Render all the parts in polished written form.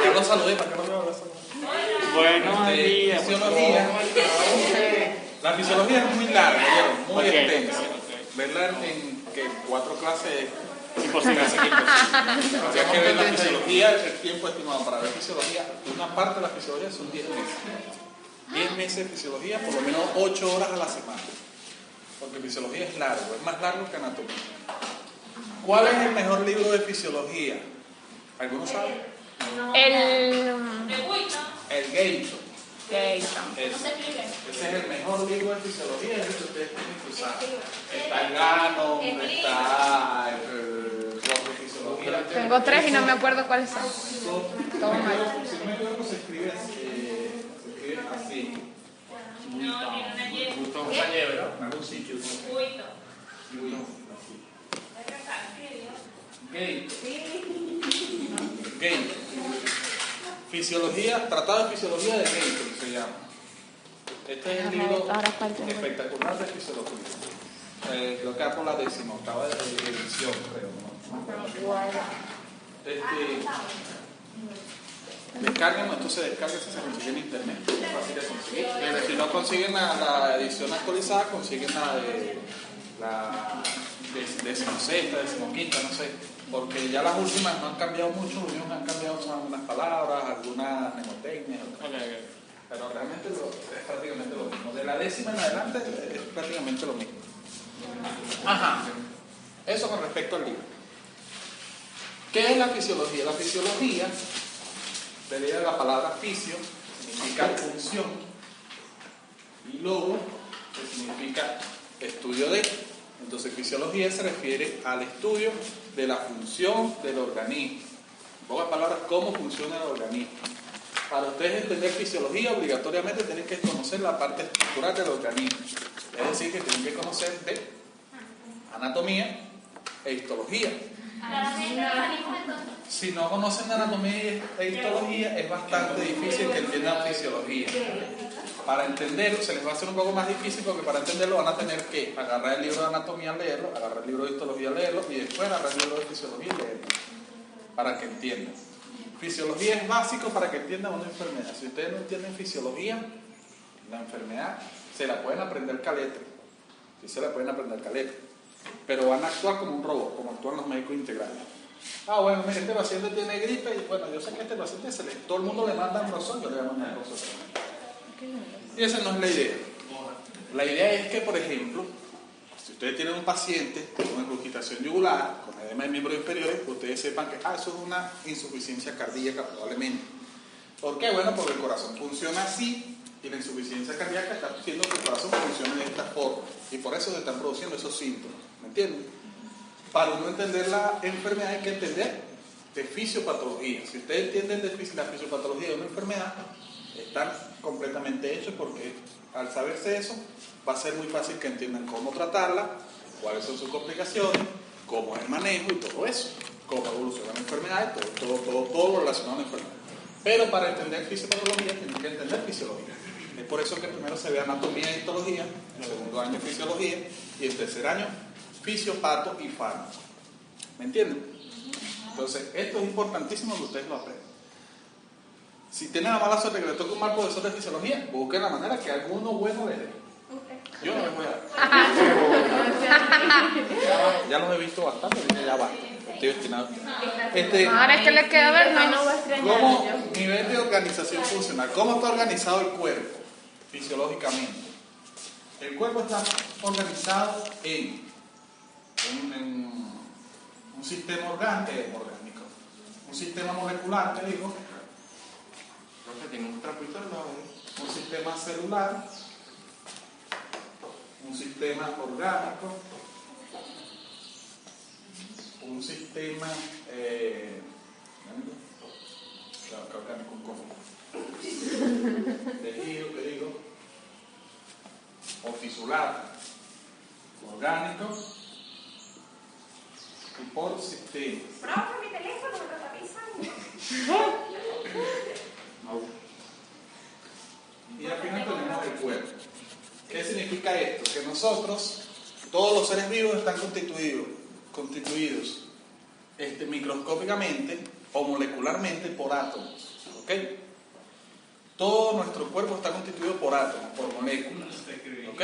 Ya lo saludé, ¿para qué no me hablas? Buenos días. Fisiología. La fisiología es muy larga, muy extensa. Verla en 4 clases es imposible. Habría que ver la fisiología, el tiempo estimado para ver fisiología. Una parte de la fisiología son 10 meses. 10 meses de fisiología, por lo menos 8 horas a la semana. Porque fisiología es largo, es más largo que anatomía. ¿Cuál es el mejor libro de fisiología? ¿Alguno sabe? El Gayton. Ese es el mejor libro de fisiología, es el que ustedes tienen que usar. Está el Gano, está el de fisiología. Tengo 3 y no me acuerdo cuáles son. Todo mal. Si no me equivoco, se escribe así. Gutón Valle, ¿verdad? En algún sitio. Gayton. Fisiología, Tratado de Fisiología de Gayton se llama. Este es el libro espectacular de fisiología. Creo que va por la 18ª edición, creo. Descarguen, entonces descarguen si se consigue en internet. Es fácil de conseguir. Si no consiguen la edición actualizada, consiguen la 16ª, 15ª, no sé. Porque ya las últimas no han cambiado mucho, los únicos han cambiado son algunas palabras, algunas mnemotecnias. Pero realmente es prácticamente lo mismo. De la 10ª en adelante es prácticamente lo mismo. Ajá. Eso con respecto al libro. ¿Qué es la fisiología? La fisiología, de la palabra fisio, significa función, y logo, que significa estudio de. Entonces, fisiología se refiere al estudio de la función del organismo. En pocas palabras, cómo funciona el organismo. Para ustedes entender fisiología, obligatoriamente tienen que conocer la parte estructural del organismo. Es decir, que tienen que conocer de anatomía e histología. Si no conocen anatomía e histología, es bastante difícil que entiendan fisiología. Para entenderlo, se les va a hacer un poco más difícil porque para entenderlo van a tener que agarrar el libro de anatomía, leerlo, agarrar el libro de histología, leerlo y después agarrar el libro de fisiología y leerlo para que entiendan. Fisiología es básico para que entiendan una enfermedad. Si ustedes no entienden fisiología, la enfermedad se la pueden aprender caleta. Sí se la pueden aprender caleta. Pero van a actuar como un robot, como actúan los médicos integrales. Ah, bueno, mire, este paciente tiene gripe y bueno, yo sé que este paciente todo el mundo le manda un rozón, yo le mando un rozón. Y esa no es la idea. La idea es que, por ejemplo, si ustedes tienen un paciente con regurgitación yugular, con edema de miembros inferiores, ustedes sepan que eso es una insuficiencia cardíaca probablemente. ¿Por qué? Bueno, porque el corazón funciona así y la insuficiencia cardíaca está haciendo que el corazón funcione de esta forma y por eso se están produciendo esos síntomas. ¿Me entienden? Para uno entender la enfermedad hay que entender de fisiopatología. Si ustedes entienden de la fisiopatología de una enfermedad, están completamente hechos porque al saberse eso va a ser muy fácil que entiendan cómo tratarla, cuáles son sus complicaciones, cómo es el manejo y todo eso, cómo evoluciona la enfermedad y todo relacionado a la enfermedad. Pero para entender fisiopatología tienen que entender fisiología. Es por eso que primero se ve anatomía e histología, en el segundo año fisiología y en tercer año fisiopato y fármaco. ¿Me entienden? Entonces esto es importantísimo que ustedes lo aprendan. Si tienen la mala suerte que les toque un mal profesor de fisiología, busquen la manera que alguno bueno les dé. Yo no les voy a dar. Ya los he visto bastante, ya va. Estoy destinado. Ahora es que le queda ver, ¿Cómo nivel de organización funcional? ¿Cómo está organizado el cuerpo fisiológicamente? El cuerpo está organizado en un sistema orgánico, un sistema molecular, te digo. Creo que tiene un trapito al lado, un sistema celular, un sistema orgánico, un sistema orgánico, tejido, te digo, o tisular, orgánico y por sistema. Profe, mi teléfono me lo avisan. Y al final tenemos el cuerpo. ¿Qué significa esto? Que nosotros, todos los seres vivos están constituidos microscópicamente o molecularmente por átomos. ¿Ok? Todo nuestro cuerpo está constituido por átomos, por moléculas. ¿Ok?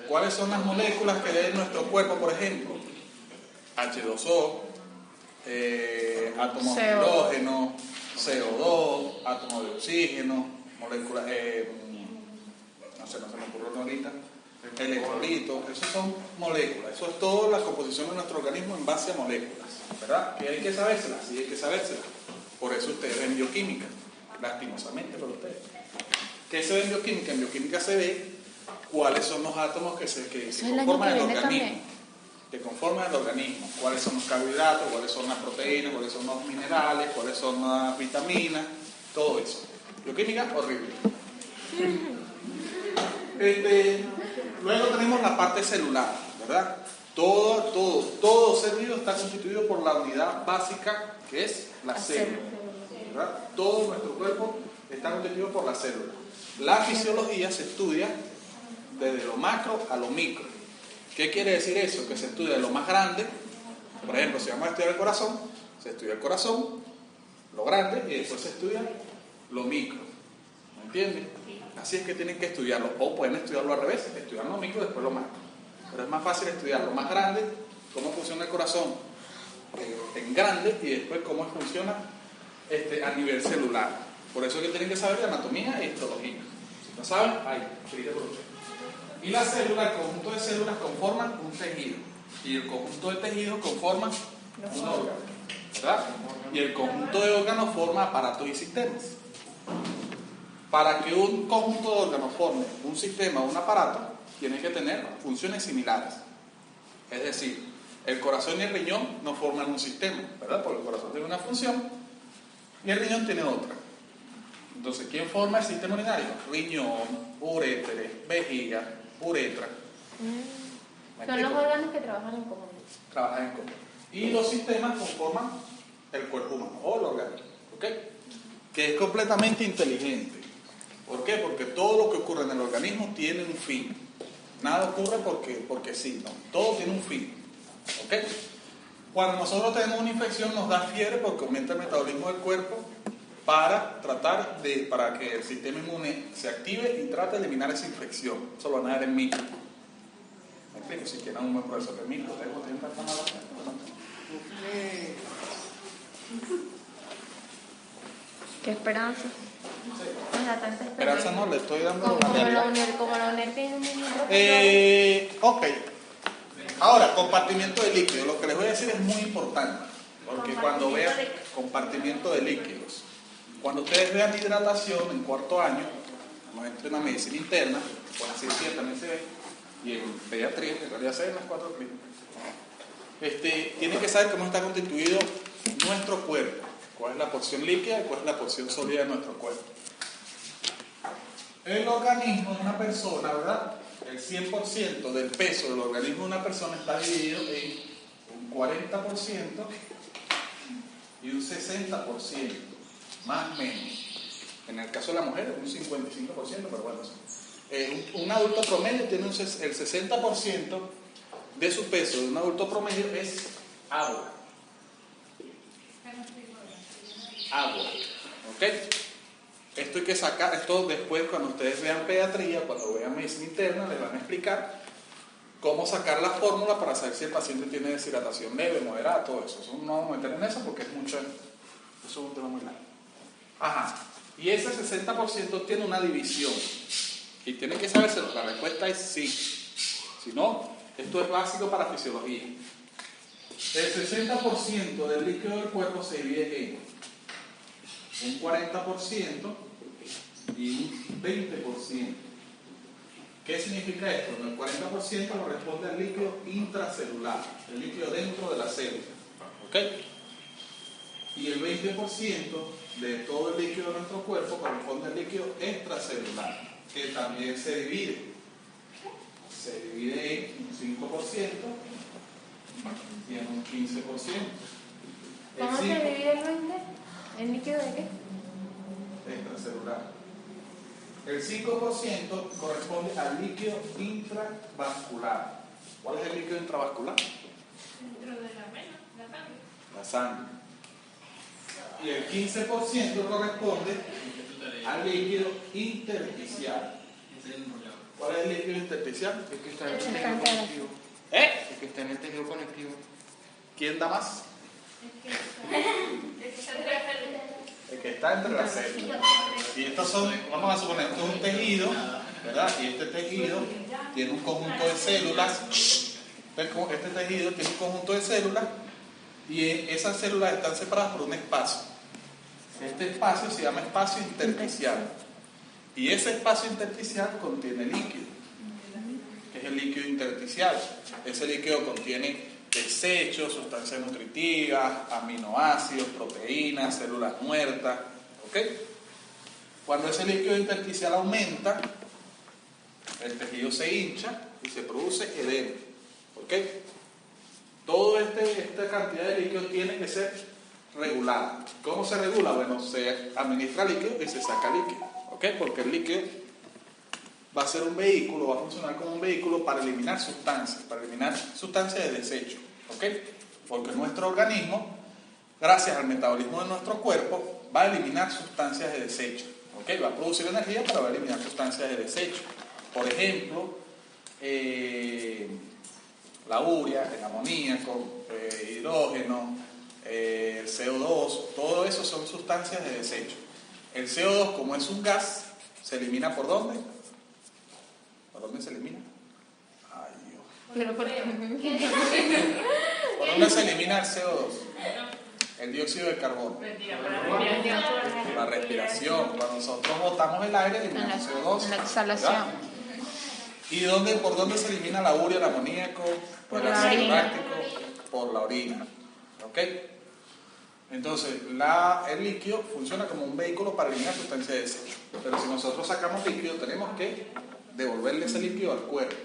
¿Cuáles son las moléculas que hay en nuestro cuerpo, por ejemplo? H2O, átomo de hidrógeno, CO2, átomo de oxígeno, moléculas, no se me ocurrió ahorita, electrolitos, esos son moléculas, eso es toda la composición de nuestro organismo en base a moléculas, ¿verdad? Que hay que sabérselas, sí hay que sabérselas. Por eso ustedes ven bioquímica, lastimosamente para ustedes. ¿Qué se ve en bioquímica? En bioquímica se ve cuáles son los átomos que conforman el organismo. Que conforman el organismo, cuáles son los carbohidratos, cuáles son las proteínas, cuáles son los minerales, cuáles son las vitaminas, todo eso. Bioquímica horrible. Luego tenemos la parte celular, ¿verdad? Todo ser vivo está constituido por la unidad básica que es la célula, ¿verdad? Todo nuestro cuerpo está constituido por la célula. La fisiología se estudia desde lo macro a lo micro. ¿Qué quiere decir eso? Que se estudia lo más grande. Por ejemplo, si vamos a estudiar el corazón, se estudia el corazón, lo grande, y después se estudia lo micro. ¿Me entienden? Así es que tienen que estudiarlo. O pueden estudiarlo al revés, estudiar lo micro y después lo macro. Pero es más fácil estudiar lo más grande, cómo funciona el corazón en grande, y después cómo funciona a nivel celular. Por eso es que tienen que saber de anatomía e histología. Si no saben, ahí, escribe por usted. Y la célula, el conjunto de células conforman un tejido. Y el conjunto de tejidos conforman un órgano, ¿verdad? Y el conjunto de órganos forma aparatos y sistemas. Para que un conjunto de órganos forme un sistema o un aparato, tiene que tener funciones similares. Es decir, el corazón y el riñón no forman un sistema, ¿verdad? Porque el corazón tiene una función y el riñón tiene otra. Entonces, ¿quién forma el sistema urinario? Riñón, uréter, vejiga, uretra. Son los órganos que trabajan en común. Trabajan en común. Y los sistemas conforman el cuerpo humano o el organismo, ¿ok? Que es completamente inteligente. ¿Por qué? Porque todo lo que ocurre en el organismo tiene un fin. Nada ocurre porque sí, no. Todo tiene un fin, ¿ok? Cuando nosotros tenemos una infección nos da fiebre porque aumenta el metabolismo del cuerpo para que el sistema inmune se active y trate de eliminar esa infección. Eso lo van a ver en micro. Me explico, si quieren un buen profesor de micro, ¿tienen tanta mala gente? Qué esperanza. Sí. Me da tanta Esperanza no, le estoy dando como la UNER tiene un micro. Ok. Ahora, compartimiento de líquidos. Lo que les voy a decir es muy importante. Porque cuando vean compartimiento de líquidos, cuando ustedes vean hidratación en cuarto año, normalmente en la medicina interna, por así decirlo, también se ve, y en pediatría, en realidad se ven las cuatro clínicas, tienen que saber cómo está constituido nuestro cuerpo, cuál es la porción líquida y cuál es la porción sólida de nuestro cuerpo. El organismo de una persona, ¿verdad? El 100% del peso del organismo de una persona está dividido en un 40% y un 60%, más o menos. En el caso de la mujer es un 55%, pero bueno, un adulto promedio tiene el 60% de su peso de un adulto promedio es agua. Agua, ¿ok? Esto hay que sacar, esto después cuando ustedes vean pediatría, cuando vean medicina interna, les van a explicar cómo sacar la fórmula para saber si el paciente tiene deshidratación leve, moderada, todo eso. No vamos a meter en eso porque eso es un tema muy largo. Ajá. Y ese 60% tiene una división. Y tiene que saberse, la respuesta es sí. Si no, esto es básico para fisiología. El 60% del líquido del cuerpo se divide en un 40% y un 20%. ¿Qué significa esto? El 40% corresponde al líquido intracelular, el líquido dentro de la célula. ¿Ok? Y el 20% de todo el líquido de nuestro cuerpo corresponde al líquido extracelular, que también se divide. Se divide en un 5% y en un 15%. ¿Cómo se divide el 20%? ¿El líquido de qué? Extracelular. El 5% corresponde al líquido intravascular. ¿Cuál es el líquido intravascular? Dentro de la vena, la sangre. La sangre. Y el 15% corresponde al líquido intersticial. ¿Cuál es el líquido intersticial? El que está en el tejido conectivo. El que está en el tejido conectivo. ¿Quién da más? El que está entre las células. Y estos son, vamos a suponer, esto es un tejido, ¿verdad? Y este tejido tiene un conjunto de células. Este tejido tiene un conjunto de células y esas células están separadas por un espacio. Este espacio se llama espacio intersticial. Y ese espacio intersticial contiene líquido, que es el líquido intersticial. Ese líquido contiene desechos, sustancias nutritivas, aminoácidos, proteínas, células muertas. ¿Ok? Cuando ese líquido intersticial aumenta, el tejido se hincha y se produce edema. ¿Ok? Toda esta cantidad de líquido tiene que ser regulada. ¿Cómo se regula? Bueno, se administra líquido y se saca líquido. ¿Ok? Porque el líquido va a ser un vehículo, va a funcionar como un vehículo para eliminar sustancias de desecho. ¿Ok? Porque nuestro organismo, gracias al metabolismo de nuestro cuerpo, va a eliminar sustancias de desecho. ¿Ok? Va a producir energía, pero va a eliminar sustancias de desecho. Por ejemplo, la urea, el amoníaco, hidrógeno, el CO2, todo eso son sustancias de desecho. El CO2, como es un gas, se elimina ¿por dónde? ¿Por dónde se elimina? Ay, Dios. Pero ¿por qué? ¿Por dónde se elimina el CO2? El dióxido de carbono. La respiración. Cuando nosotros botamos el aire, eliminamos CO2. En la exhalación. ¿Verdad? ¿Y por dónde se elimina la urea, el amoníaco, Por el la ácido orina. láctico? Por la orina. ¿Ok? Entonces, el líquido funciona como un vehículo para eliminar sustancias de desecho. Pero si nosotros sacamos líquido, tenemos que devolverle ese líquido al cuerpo.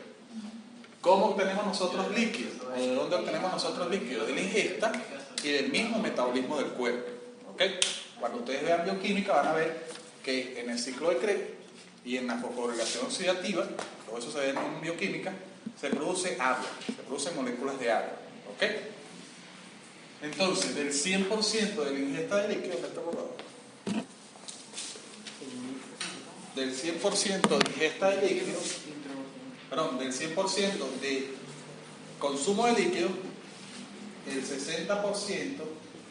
¿Cómo obtenemos nosotros líquido? ¿O de dónde obtenemos nosotros líquido? De la ingesta y del mismo metabolismo del cuerpo. ¿Ok? Cuando ustedes vean bioquímica van a ver que en el ciclo de Krebs y en la fosforilación oxidativa, todo eso se ve en bioquímica, se produce agua, se producen moléculas de agua. ¿Ok? Entonces, del 100% de la ingesta de líquido, ¿qué está borrado? Del 100% de ingesta de líquido, perdón, del 100% de consumo de líquido, el 60%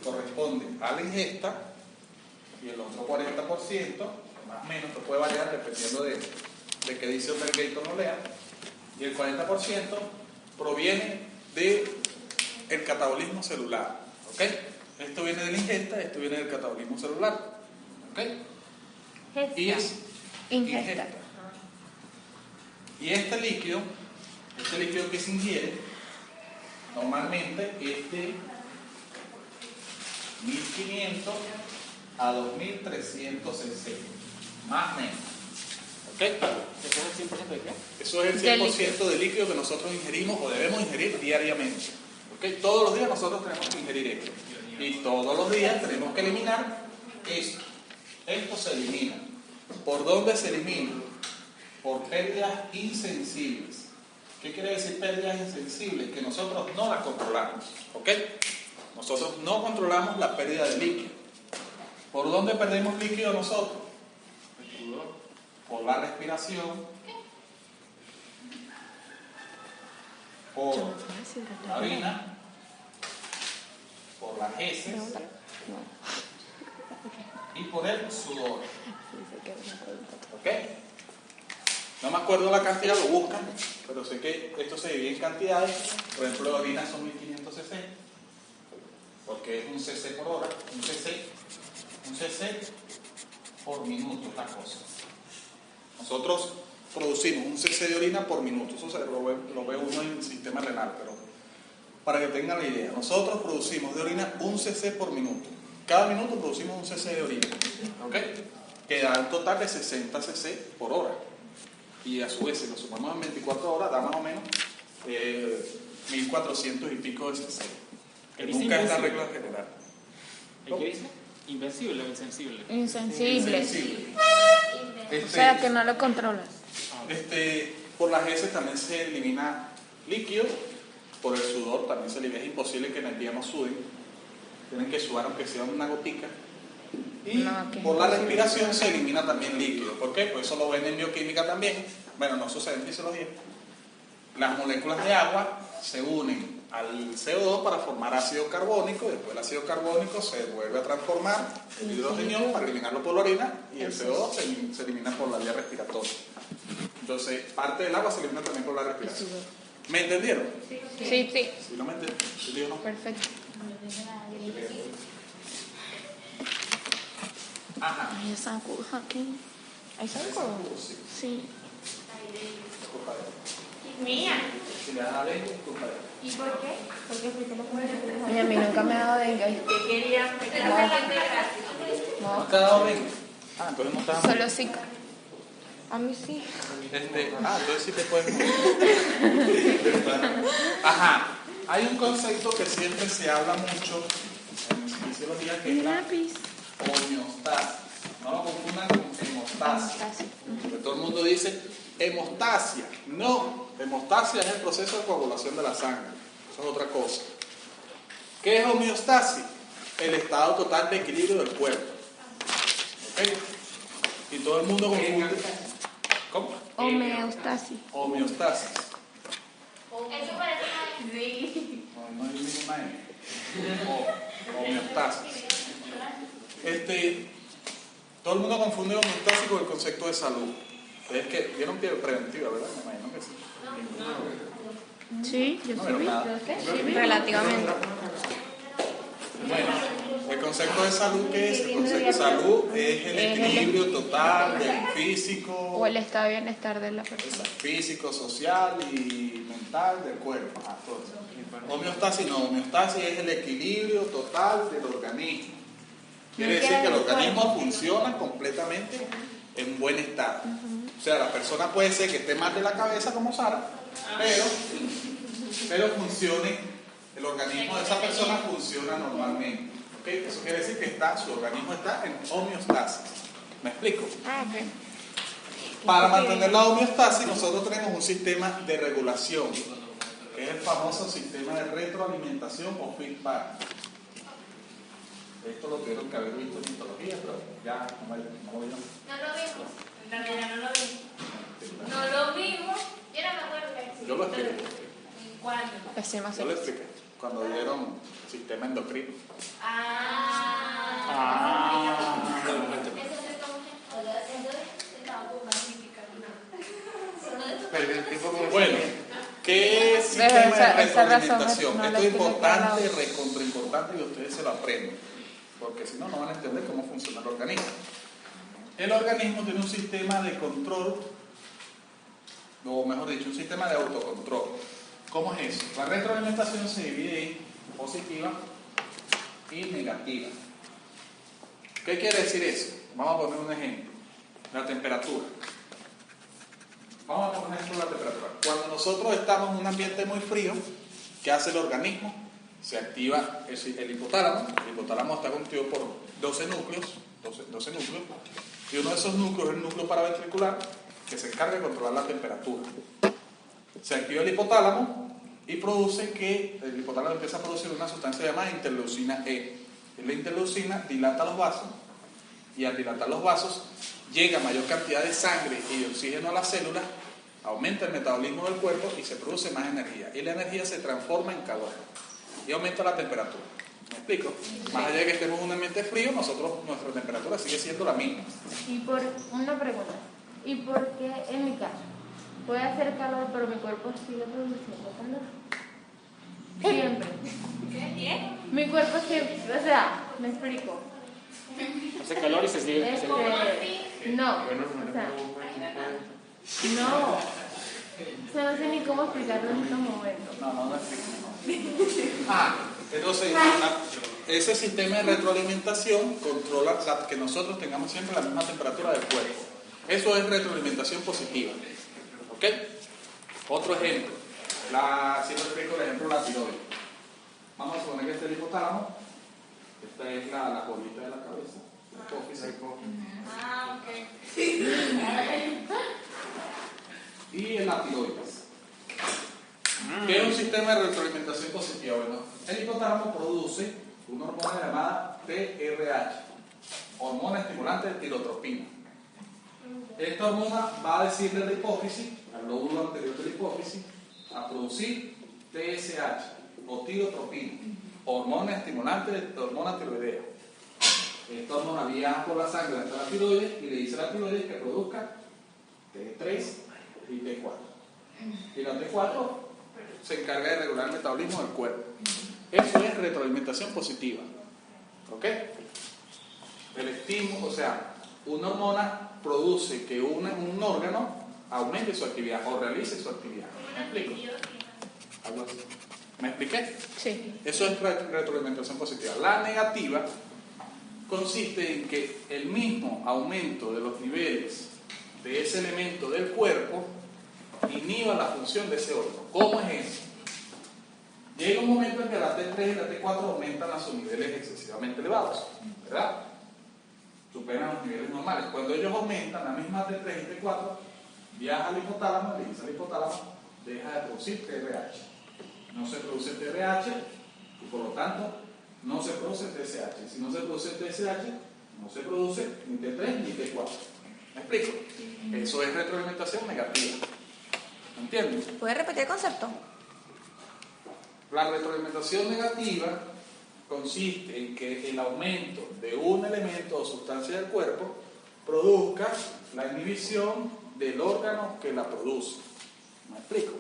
corresponde a la ingesta y el otro 40%, más o menos, esto puede variar dependiendo de qué dice Obergator no lea, y el 40% proviene del catabolismo celular. ¿Ok? Esto viene de la ingesta, esto viene del catabolismo celular. ¿Ok? Y es ingesta. Y este líquido que se ingiere, normalmente es de 1500 a 2300 cc, más o menos. ¿Ok? ¿Eso es el 100% de qué? Eso es el 100% de líquido que nosotros ingerimos o debemos ingerir diariamente. ¿Ok? Todos los días nosotros tenemos que ingerir esto. Y todos los días tenemos que eliminar esto. Esto se elimina. ¿Por dónde se elimina? Por pérdidas insensibles. ¿Qué quiere decir pérdidas insensibles? Que nosotros no las controlamos. ¿Ok? Nosotros no controlamos la pérdida de líquido. ¿Por dónde perdemos líquido nosotros? Por la respiración, por la orina, por las heces y por el sudor. ¿Ok? No me acuerdo la cantidad, lo buscan, pero sé que esto se divide en cantidades. Por ejemplo, la orina son 1500 cc, porque es un cc por hora, un cc por minuto es la cosa. Nosotros producimos un cc de orina por minuto, eso lo ve uno en el sistema renal, pero para que tengan la idea, nosotros producimos de orina un cc por minuto. Cada minuto producimos un cc de orina, ¿ok? Que da un total de 60 cc por hora. Y a su vez, si lo sumamos en 24 horas, da más o menos 1400 y pico de cc. Que nunca es la regla general. ¿Qué dice? ¿Invencible o insensible? Insensible. Insensible. O sea que no lo controlas. Por las heces también se elimina líquido, por el sudor también se elimina. Es imposible que en el día no suden. tienen que sudar aunque sea una gotica. Y No, que por la no. respiración se elimina también líquido. ¿Por qué? Pues eso lo ven en bioquímica también. Bueno, no sucede en fisiología. Las moléculas de agua se unen al CO2 para formar ácido carbónico, y después el ácido carbónico se vuelve a transformar en hidrógeno para eliminarlo por la orina, y el CO2 se elimina por la vía respiratoria. Entonces, parte del agua se elimina también por la respiración. ¿Me entendieron? Sí, sí. Si no me entendieron, si digo no. Perfecto. Ajá. Ay, esa aguja aquí. ¿Hay saco? Sí, Sí. es culpa de él. Mía. Si le das a dengue, es culpa de él. ¿Y por qué? Porque fuiste la primera. Ay, a mí nunca me ha dado dengue. ¿Qué querían? Pero no la gracias. ¿No No, te ha dado dengue? Ah, entonces no te ha dado. solo Zika. A mí sí. Entonces sí te puedes morir. Ajá. Hay un concepto que siempre se habla mucho en fisiología, que es la Lápiz. homeostasis. No lo confundan con hemostasia. Porque todo el mundo dice hemostasia. No, hemostasia es el proceso de coagulación de la sangre. Eso es otra cosa. ¿Qué es homeostasis? El estado total de equilibrio del cuerpo. ¿Ok? Y todo el mundo confunde. ¿Cómo? Homeostasis. Homeostasis. Eso parece sí. No hay ninguna E. Homeostasis. Todo el mundo confunde homeostasis con el concepto de salud. Es que vieron pie preventiva, ¿verdad? Me imagino que sí. Sí, yo No, sí pero vi. nada. Sí, relativamente. Bueno, el concepto de salud, ¿qué es? El concepto de salud es el equilibrio total del físico, O el estado de bienestar de la persona. físico, social y mental del cuerpo. Todo eso. Homeostasis no, homeostasis es el equilibrio total del organismo. Quiere decir que el organismo funciona completamente en buen estado. O sea, la persona puede ser que esté mal de la cabeza como Sara, pero funcione, el organismo de esa persona funciona normalmente. ¿Okay? Eso quiere decir que su organismo está en homeostasis. ¿Me explico? Ah, ok. Para mantener la homeostasis nosotros tenemos un sistema de regulación, que es el famoso sistema de retroalimentación o feedback. Esto lo tuvieron que haber visto en mitología, pero ya no lo vieron. No lo vimos. En realidad no lo vimos. No lo vimos. Yo no me acuerdo que Yo lo expliqué. ¿Cuándo? Hacemos Yo lo expliqué cuando dieron sistema endocrino. Bueno, ¿qué sistema de esa razón retroalimentación? no la Esto es expliqué importante, claro. recontra importante, y ustedes se lo aprenden, porque si no, no van a entender cómo funciona el organismo. El organismo tiene un sistema de control, o mejor dicho, un sistema de autocontrol. ¿Cómo es eso? La retroalimentación se divide en positiva y negativa. ¿Qué quiere decir eso? Vamos a poner un ejemplo. La temperatura. Vamos a poner ejemplo la temperatura. Cuando nosotros estamos en un ambiente muy frío, ¿qué hace el organismo? Se activa el hipotálamo. El hipotálamo está constituido por 12 núcleos. Y uno de esos núcleos es el núcleo paraventricular, que se encarga de controlar la temperatura. Se activa el hipotálamo y el hipotálamo empieza a producir una sustancia llamada interleucina E. La interleucina dilata los vasos, y al dilatar los vasos llega mayor cantidad de sangre y de oxígeno a las células, aumenta el metabolismo del cuerpo y se produce más energía. Y la energía se transforma en calor y aumenta la temperatura. ¿Me explico? Más allá de que estemos en un ambiente frío, nuestra temperatura sigue siendo la misma. Y por una pregunta. ¿Y por qué en mi caso puede hacer calor, pero mi cuerpo sigue produciendo calor? Siempre. ¿Qué? Mi cuerpo siempre, o sea, me explico. Hace calor y se sigue. No, o sea, no. O sea, no sé ni cómo explicarlo en estos momentos. No explico. Entonces, ese sistema de retroalimentación controla que nosotros tengamos siempre la misma temperatura del cuerpo. Eso es retroalimentación positiva. ¿Ok? Otro ejemplo. Siempre explico el ejemplo de la tiroides. Vamos a suponer que este es el hipotálamo. Esta es la colita de la cabeza. La hipófisis. Ok. Y la tiroides. ¿Qué es un sistema de retroalimentación positiva? Bueno, el hipotálamo produce una hormona llamada TRH, hormona estimulante de tirotropina. Esta hormona va a decirle a la hipófisis, al lóbulo anterior de la hipófisis, a producir TSH o tirotropina, hormona estimulante de hormona tiroidea. Esta hormona viaja por la sangre hasta la tiroides y le dice a la tiroides que produzca T3 y T4. Y la T4 se encarga de regular el metabolismo del cuerpo. Eso es retroalimentación positiva. ¿Ok? El estímulo, o sea, una hormona produce que un órgano aumente su actividad o realice su actividad. ¿Me explico? Algo así. ¿Me expliqué? Sí. Eso es retroalimentación positiva. La negativa consiste en que el mismo aumento de los niveles de ese elemento del cuerpo inhiba la función de ese órgano. ¿Cómo es eso? Llega un momento en que la T3 y la T4 aumentan a sus niveles excesivamente elevados, ¿verdad? Superan los niveles normales. Cuando ellos aumentan, la misma T3 y T4 viaja al hipotálamo, le dice al hipotálamo, deja de producir TRH. No se produce TRH y por lo tanto no se produce TSH. Si no se produce TSH, no se produce ni T3 ni T4. ¿Me explico? Eso es retroalimentación negativa. ¿Entiendes? ¿Puedes repetir el concepto? La retroalimentación negativa consiste en que el aumento de un elemento o sustancia del cuerpo produzca la inhibición del órgano que la produce. ¿Me explico?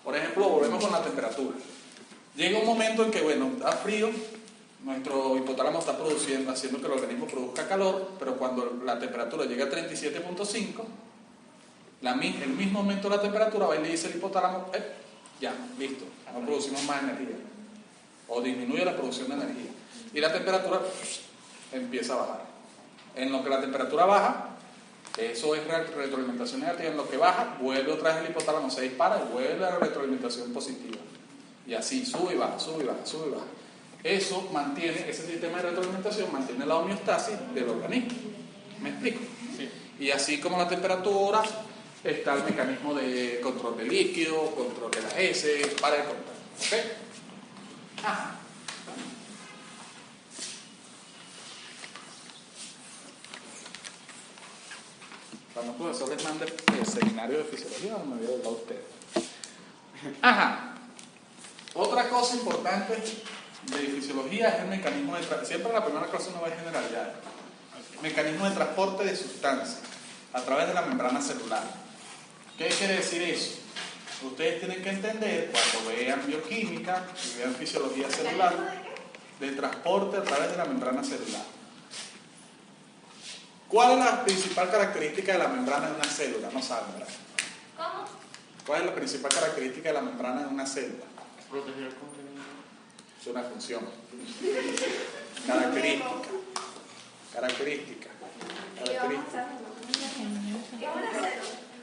Por ejemplo, volvemos con la temperatura. Llega un momento en que, bueno, da frío, nuestro hipotálamo está produciendo, haciendo que el organismo produzca calor, pero cuando la temperatura llega a 37.5, el mismo aumento de la temperatura va y le dice al hipotálamo, ya, listo, no producimos más energía. O disminuye la producción de energía. Y la temperatura empieza a bajar. En lo que la temperatura baja, eso es retroalimentación negativa. En lo que baja, vuelve otra vez el hipotálamo, se dispara y vuelve a la retroalimentación positiva. Y así, sube y baja, sube y baja, sube y baja. Eso mantiene, ese sistema de retroalimentación mantiene la homeostasis del organismo. ¿Me explico? Sí. Y así como la temperatura, está el mecanismo de control de líquido, control de las heces, para de contar. ¿Ok? Ajá. Cuando el profesor les mande el seminario de fisiología, no me voy a hablar a ustedes. Ajá. Otra cosa importante de fisiología es el mecanismo de transporte. Siempre en la primera clase uno va a generalidad. Mecanismo de transporte de sustancias a través de la membrana celular. ¿Qué quiere decir eso? Ustedes tienen que entender, cuando vean bioquímica y vean fisiología celular, de transporte a través de la membrana celular. ¿Cuál es la principal característica de la membrana de una célula? No saben, ¿verdad? ¿Cómo? ¿Cuál es la principal característica de la membrana de una célula? Proteger el contenido. Es una función. Característica. Característica. Característica.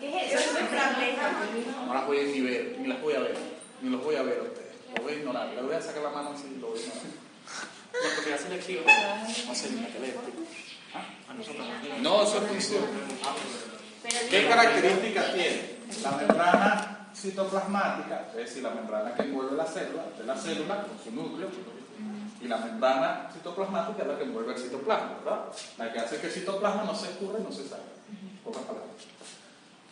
¿Qué es eso? No las voy a ni ver, ni las voy a ver, ni los voy a ver a ustedes. Los voy a ignorar. Les voy a sacar la mano así y lo voy a ignorar. La propiedad selectiva. No sé, ¿qué le explico? A nosotros. No, eso es función. ¿Qué características tiene? La membrana citoplasmática, es decir, la membrana que envuelve la célula con su núcleo, y la membrana citoplasmática es la que envuelve el citoplasma, ¿verdad? La que hace que el citoplasma no se escurra y no se salga. Pocas palabras.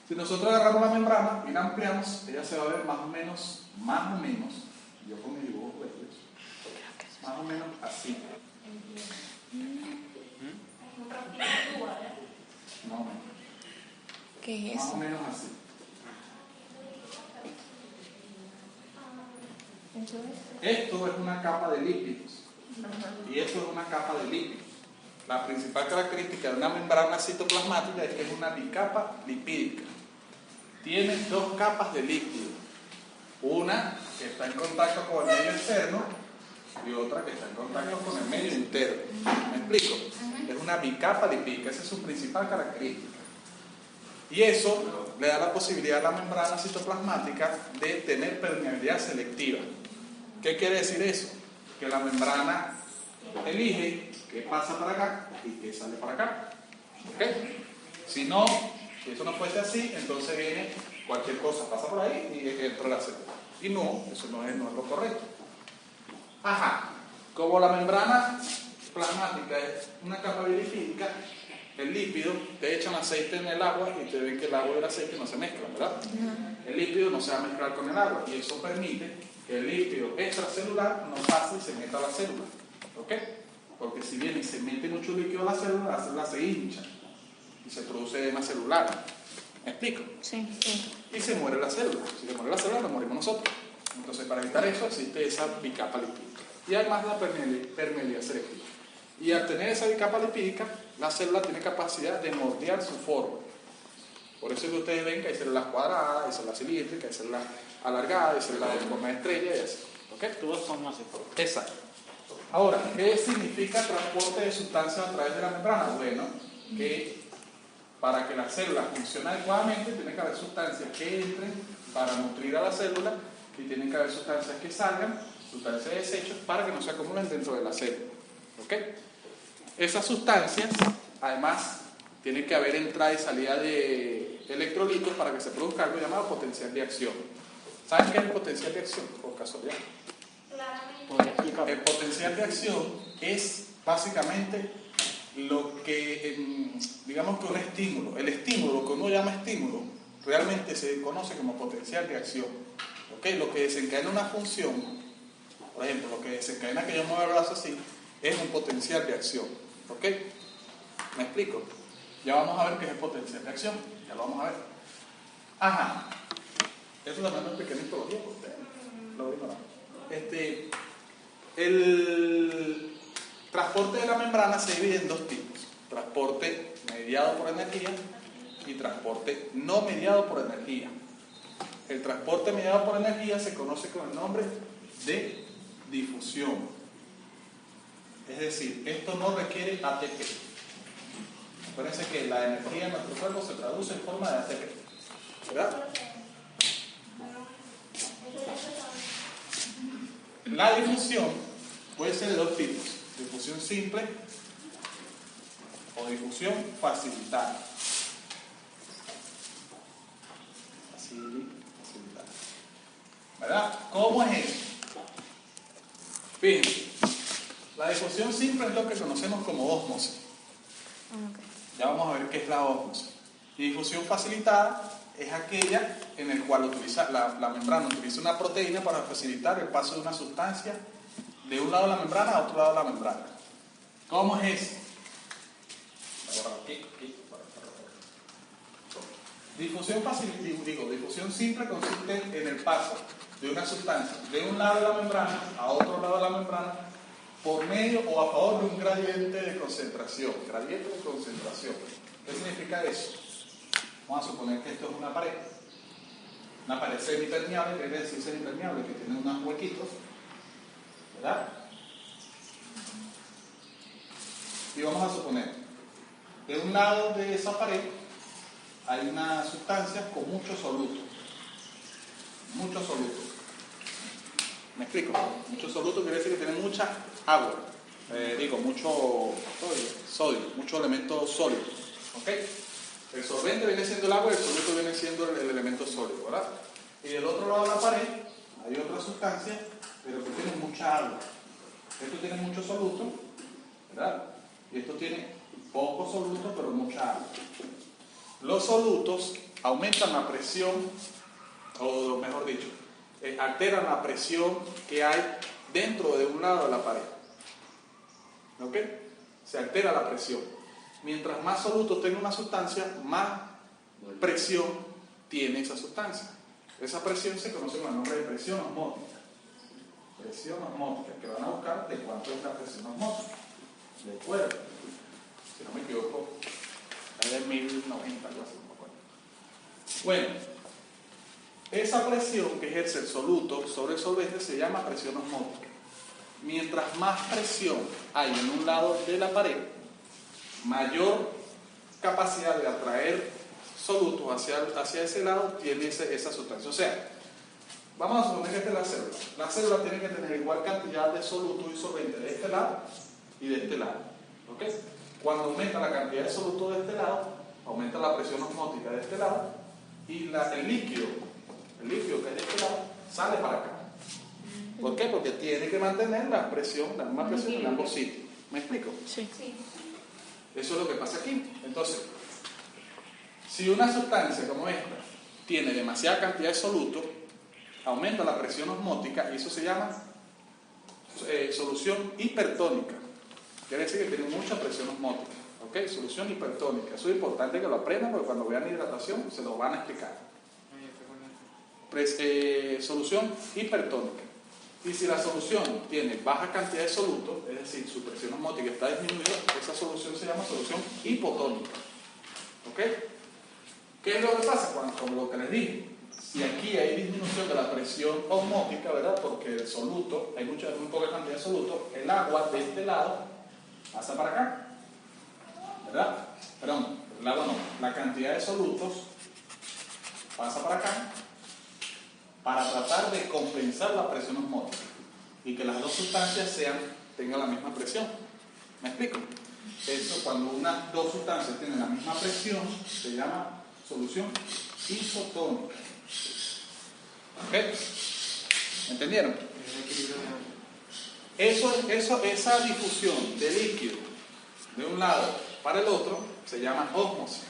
Si nosotros agarramos la membrana y la ampliamos, ella se va a ver más o menos, yo con mi dibujo más o menos así. Más o menos. ¿Qué es Más o eso? menos así. Esto es una capa de lípidos. Y esto es una capa de lípidos. La principal característica de una membrana citoplasmática es que es una bicapa lipídica. Tiene dos capas de lípido. Una que está en contacto con el medio externo y otra que está en contacto con el medio interno. ¿Me explico? Es una bicapa lipídica, esa es su principal característica. Y eso le da la posibilidad a la membrana citoplasmática de tener permeabilidad selectiva. ¿Qué quiere decir eso? Que la membrana elige qué pasa para acá y qué sale para acá. ¿Ok? Si eso no fuese así, entonces viene cualquier cosa, pasa por ahí y entra la célula. Y no, eso no es lo correcto. Ajá. Como la membrana plasmática es una capa bilipídica, el lípido, te echan aceite en el agua y te ven que el agua y el aceite no se mezclan, ¿verdad? El lípido no se va a mezclar con el agua y eso permite que el lípido extracelular no pase y se meta a la célula, ¿ok? Porque si viene y se mete mucho líquido a la célula se hincha y se produce edema celular. ¿Me explico? Sí. Y se muere la célula. Si se muere la célula, nos morimos nosotros. Entonces, para evitar eso, existe esa bicapa lipídica. Y además la permeabilidad selectiva. Y al tener esa bicapa lipídica, la célula tiene capacidad de moldear su forma. Por eso es que ustedes ven que hay células cuadradas, hay células cilíndricas, hay células alargadas, hay células de forma de estrella y así. ¿Ok? Todos son así. Exacto. Ahora, ¿qué significa transporte de sustancias a través de la membrana? Bueno, que para que la célula funcione adecuadamente, tiene que haber sustancias que entren para nutrir a la célula y tienen que haber sustancias que salgan, sustancias de desechos, para que no se acumulen dentro de la célula. ¿Ok? Esas sustancias, además, tiene que haber entrada y salida de electrolitos para que se produzca algo llamado potencial de acción. ¿Saben qué es el potencial de acción? Por casualidad. ¿Podría explicar? El potencial de acción es básicamente lo que, digamos que un estímulo. El estímulo, que uno llama estímulo, realmente se conoce como potencial de acción. ¿Ok? Lo que desencadena una función, por ejemplo, lo que desencadena que yo mueva el brazo así, es un potencial de acción. ¿Ok? ¿Me explico? Ya vamos a ver qué es el potencial de acción. Ya lo vamos a ver. Ajá. Esto también lo expliqué en histología, porque ustedes lo ignoran. El transporte de la membrana se divide en dos tipos: transporte mediado por energía y transporte no mediado por energía. El transporte mediado por energía se conoce con el nombre de difusión. Es decir, esto no requiere ATP. Acuérdense que la energía en nuestro cuerpo se traduce en forma de ATP, ¿verdad? La difusión puede ser de dos tipos: difusión simple o difusión facilitada. Facilitada. ¿Verdad? ¿Cómo es eso? Fíjense, la difusión simple es lo que conocemos como ósmosis. Ya vamos a ver qué es la ósmosis. Y difusión facilitada es aquella en la cual la membrana utiliza una proteína para facilitar el paso de una sustancia de un lado de la membrana a otro lado de la membrana. ¿Cómo es eso? Difusión simple consiste en el paso de una sustancia de un lado de la membrana a otro lado de la membrana por medio o a favor de un gradiente de concentración. Gradiente de concentración. ¿Qué significa eso? Vamos a suponer que esto es una pared. Una pared semipermeable, quiere decir semipermeable, que tiene unos huequitos, ¿verdad? Y vamos a suponer, de un lado de esa pared hay una sustancia con mucho soluto. Mucho soluto. ¿Me explico? Mucho soluto quiere decir que tiene mucha agua. Mucho sodio, mucho elemento sólido. ¿Ok? El solvente viene siendo el agua y el soluto viene siendo el elemento sólido, ¿verdad? Y del otro lado de la pared hay otra sustancia, pero que tiene mucha agua. Esto tiene mucho soluto, ¿verdad? Y esto tiene poco soluto, pero mucha agua. Los solutos aumentan la presión, o mejor dicho, alteran la presión que hay dentro de un lado de la pared. ¿Ok? Se altera la presión. Mientras más solutos tenga una sustancia, más presión tiene esa sustancia. Esa presión se conoce con el nombre de presión osmótica. Presión osmótica, que van a buscar de cuánto es la presión osmótica. De acuerdo. Si no me equivoco, es de 1090, algo así, no me acuerdo. Bueno, esa presión que ejerce el soluto sobre el solvente se llama presión osmótica. Mientras más presión hay en un lado de la pared, mayor capacidad de atraer solutos hacia ese lado tiene esa sustancia. O sea, vamos a suponer que esta es la célula. La célula tiene que tener igual cantidad de soluto y solvente de este lado y de este lado. ¿Ok? Cuando aumenta la cantidad de soluto de este lado, aumenta la presión osmótica de este lado y el líquido que es de este lado sale para acá. ¿Por qué? Porque tiene que mantener la misma presión en ambos sitios. ¿Me explico? Sí. Sí. Eso es lo que pasa aquí. Entonces, si una sustancia como esta tiene demasiada cantidad de soluto, aumenta la presión osmótica y eso se llama solución hipertónica. Quiere decir que tiene mucha presión osmótica. ¿Ok? Solución hipertónica. Eso es importante que lo aprendan porque cuando vean hidratación se lo van a explicar. Solución hipertónica. Y si la solución tiene baja cantidad de soluto, es decir, su presión osmótica está disminuida, esa solución se llama solución hipotónica. ¿Ok? ¿Qué es lo que pasa? Como lo que les dije, si aquí hay disminución de la presión osmótica, ¿verdad? Porque el soluto, hay muy poca cantidad de soluto, el agua de este lado pasa para acá, ¿verdad? Perdón, el agua no, la cantidad de solutos pasa para acá para tratar de compensar la presión osmótica y que las dos sustancias tengan la misma presión. ¿Me explico? Eso, cuando unas dos sustancias tienen la misma presión, se llama solución isotónica. ¿Ok? ¿Entendieron? Esa difusión de líquido de un lado para el otro se llama ósmosis.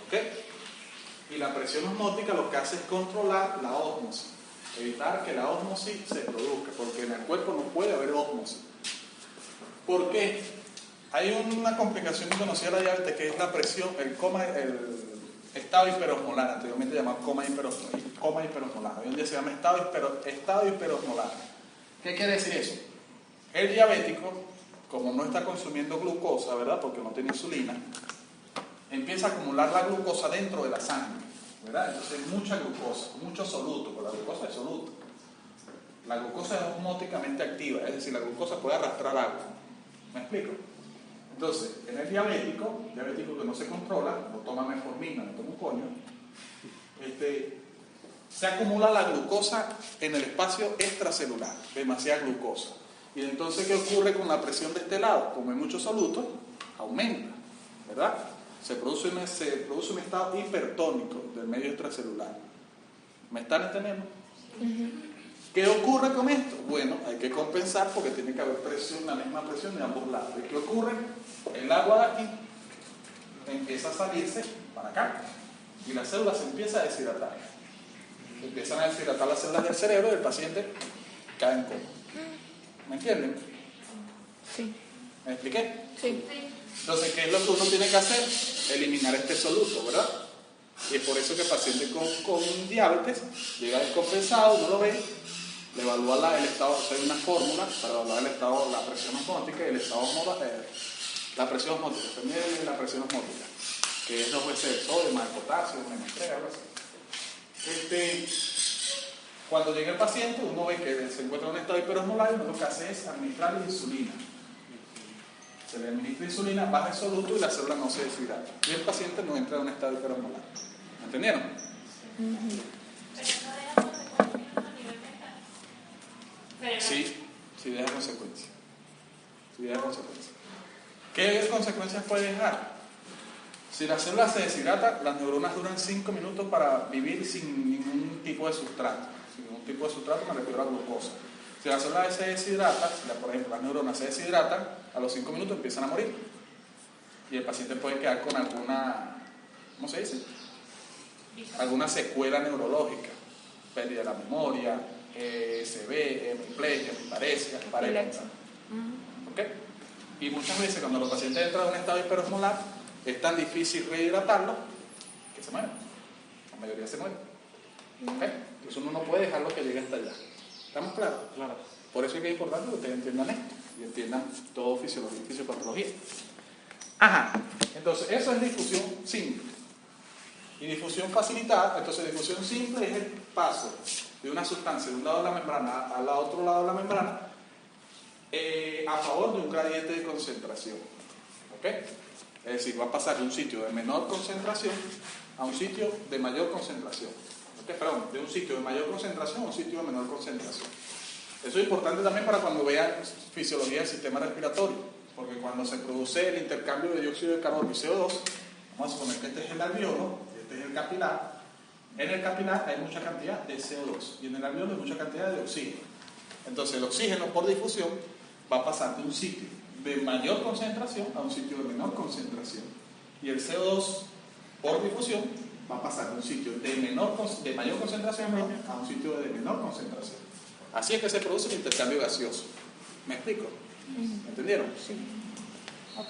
¿Ok? Y la presión osmótica lo que hace es controlar la ósmosis, evitar que la ósmosis se produzca, porque en el cuerpo no puede haber ósmosis. ¿Por qué? Hay una complicación muy conocida de la diabetes que es la presión, el estado hiperosmolar, anteriormente llamado coma hiperosmolar. Hoy en día se llama estado hiperosmolar. ¿Qué quiere decir eso? El diabético, como no está consumiendo glucosa, ¿verdad? Porque no tiene insulina, empieza a acumular la glucosa dentro de la sangre, ¿verdad? Entonces hay mucha glucosa, mucho soluto, porque la glucosa es soluto. La glucosa es osmóticamente activa, es decir, la glucosa puede arrastrar agua. ¿Me explico? Entonces, en el diabético que no se controla, no toma metformina, no toma un coño, se acumula la glucosa en el espacio extracelular, demasiada glucosa. Y entonces, ¿qué ocurre con la presión de este lado? Como hay mucho soluto, aumenta, ¿verdad? Se produce un estado hipertónico del medio extracelular. ¿Me están entendiendo? ¿Qué ocurre con esto? Bueno, hay que compensar porque tiene que haber presión, la misma presión de ambos lados. ¿Y qué ocurre? El agua de aquí empieza a salirse para acá y la célula se empieza a deshidratar. Empiezan a deshidratar las células del cerebro y el paciente cae en coma. ¿Me entienden? Sí. ¿Me expliqué? Sí. Entonces, ¿qué es lo que uno tiene que hacer? Eliminar este soluto, ¿verdad? Y es por eso que el paciente con diabetes llega descompensado, uno lo ve, le evalúa el estado, o sea, hay una fórmula para evaluar el estado, la presión osmótica y el estado la presión osmótica, también la presión osmótica, que es 2 veces el sodio más el potasio, menos 3, algo así. Cuando llega el paciente, uno ve que se encuentra en un estado hiperosmolar y uno lo que hace es administrarle insulina. Se le administra insulina, baja el soluto y la célula no se deshidrata. Y el paciente no entra en un estado hiperosmolar. ¿Me entendieron? Sí, sí deja consecuencias. Sí deja consecuencias. ¿Qué consecuencias puede dejar? Si la célula se deshidrata, las neuronas duran 5 minutos para vivir sin ningún tipo de sustrato. Sin ningún tipo de sustrato me refiero a glucosa. Si la célula se deshidrata, por ejemplo las neuronas se deshidratan, a los 5 minutos empiezan a morir. Y el paciente puede quedar con alguna, ¿cómo se dice? Alguna secuela neurológica. Pérdida de la memoria, ESB, hemiplegia, paresia. ¿Ok? Y muchas veces cuando los pacientes entran en un estado hiperosmolar, es tan difícil rehidratarlo que se mueren. La mayoría se mueren. ¿Ok? Entonces uno no puede dejarlo que llegue hasta allá. ¿Estamos claros? Claro. Por eso es que es importante que ustedes entiendan esto y entiendan todo fisiología y fisiopatología. Ajá. Entonces, eso es difusión simple. Y difusión facilitada, entonces difusión simple es el paso de una sustancia de un lado de la membrana al otro lado de la membrana a favor de un gradiente de concentración. ¿Ok? Es decir, va a pasar de un sitio de menor concentración a un sitio de mayor concentración. ¿Ok? Perdón, de un sitio de mayor concentración a un sitio de menor concentración. Eso es importante también para cuando vean fisiología del sistema respiratorio, porque cuando se produce el intercambio de dióxido de carbono y CO2, vamos a suponer que este es el alveolo, este es el capilar. En el capilar hay mucha cantidad de CO2 y en el alveolo hay mucha cantidad de oxígeno. Entonces el oxígeno por difusión va a pasar de un sitio de mayor concentración a un sitio de menor concentración. Y el CO2 por difusión va a pasar de un sitio de mayor concentración a un sitio de menor concentración. Así es que se produce el intercambio gaseoso. ¿Me explico? ¿Me entendieron? Sí. Ok.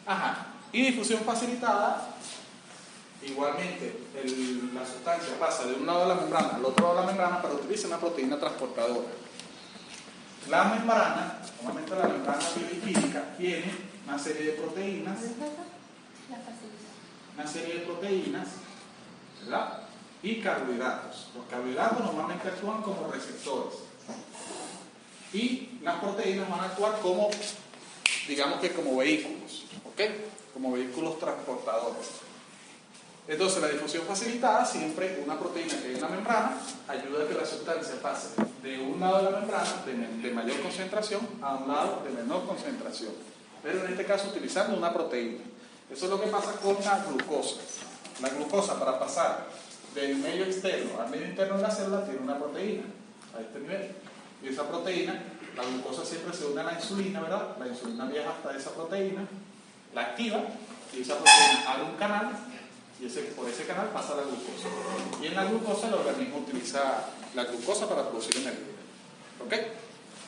Ajá. Y difusión facilitada, igualmente la sustancia pasa de un lado de la membrana al otro lado de la membrana, pero utiliza una proteína transportadora. La membrana, normalmente la membrana biolipídica, tiene una serie de proteínas, ¿verdad? Y carbohidratos. Los carbohidratos normalmente actúan como receptores. Y las proteínas van a actuar como, digamos que como vehículos, ¿ok? Como vehículos transportadores. Entonces la difusión facilitada, siempre una proteína que hay en la membrana ayuda a que la sustancia pase de un lado de la membrana de mayor concentración a un lado de menor concentración, pero en este caso utilizando una proteína. Eso es lo que pasa con la glucosa. La glucosa, para pasar del medio externo al medio interno de la célula, tiene una proteína a este nivel, y esa proteína, la glucosa siempre se une a la insulina, ¿verdad? La insulina viaja hasta esa proteína, la activa, y esa proteína abre un canal, y por ese canal pasa la glucosa. Y en la glucosa el organismo utiliza la glucosa para producir energía. ¿Ok?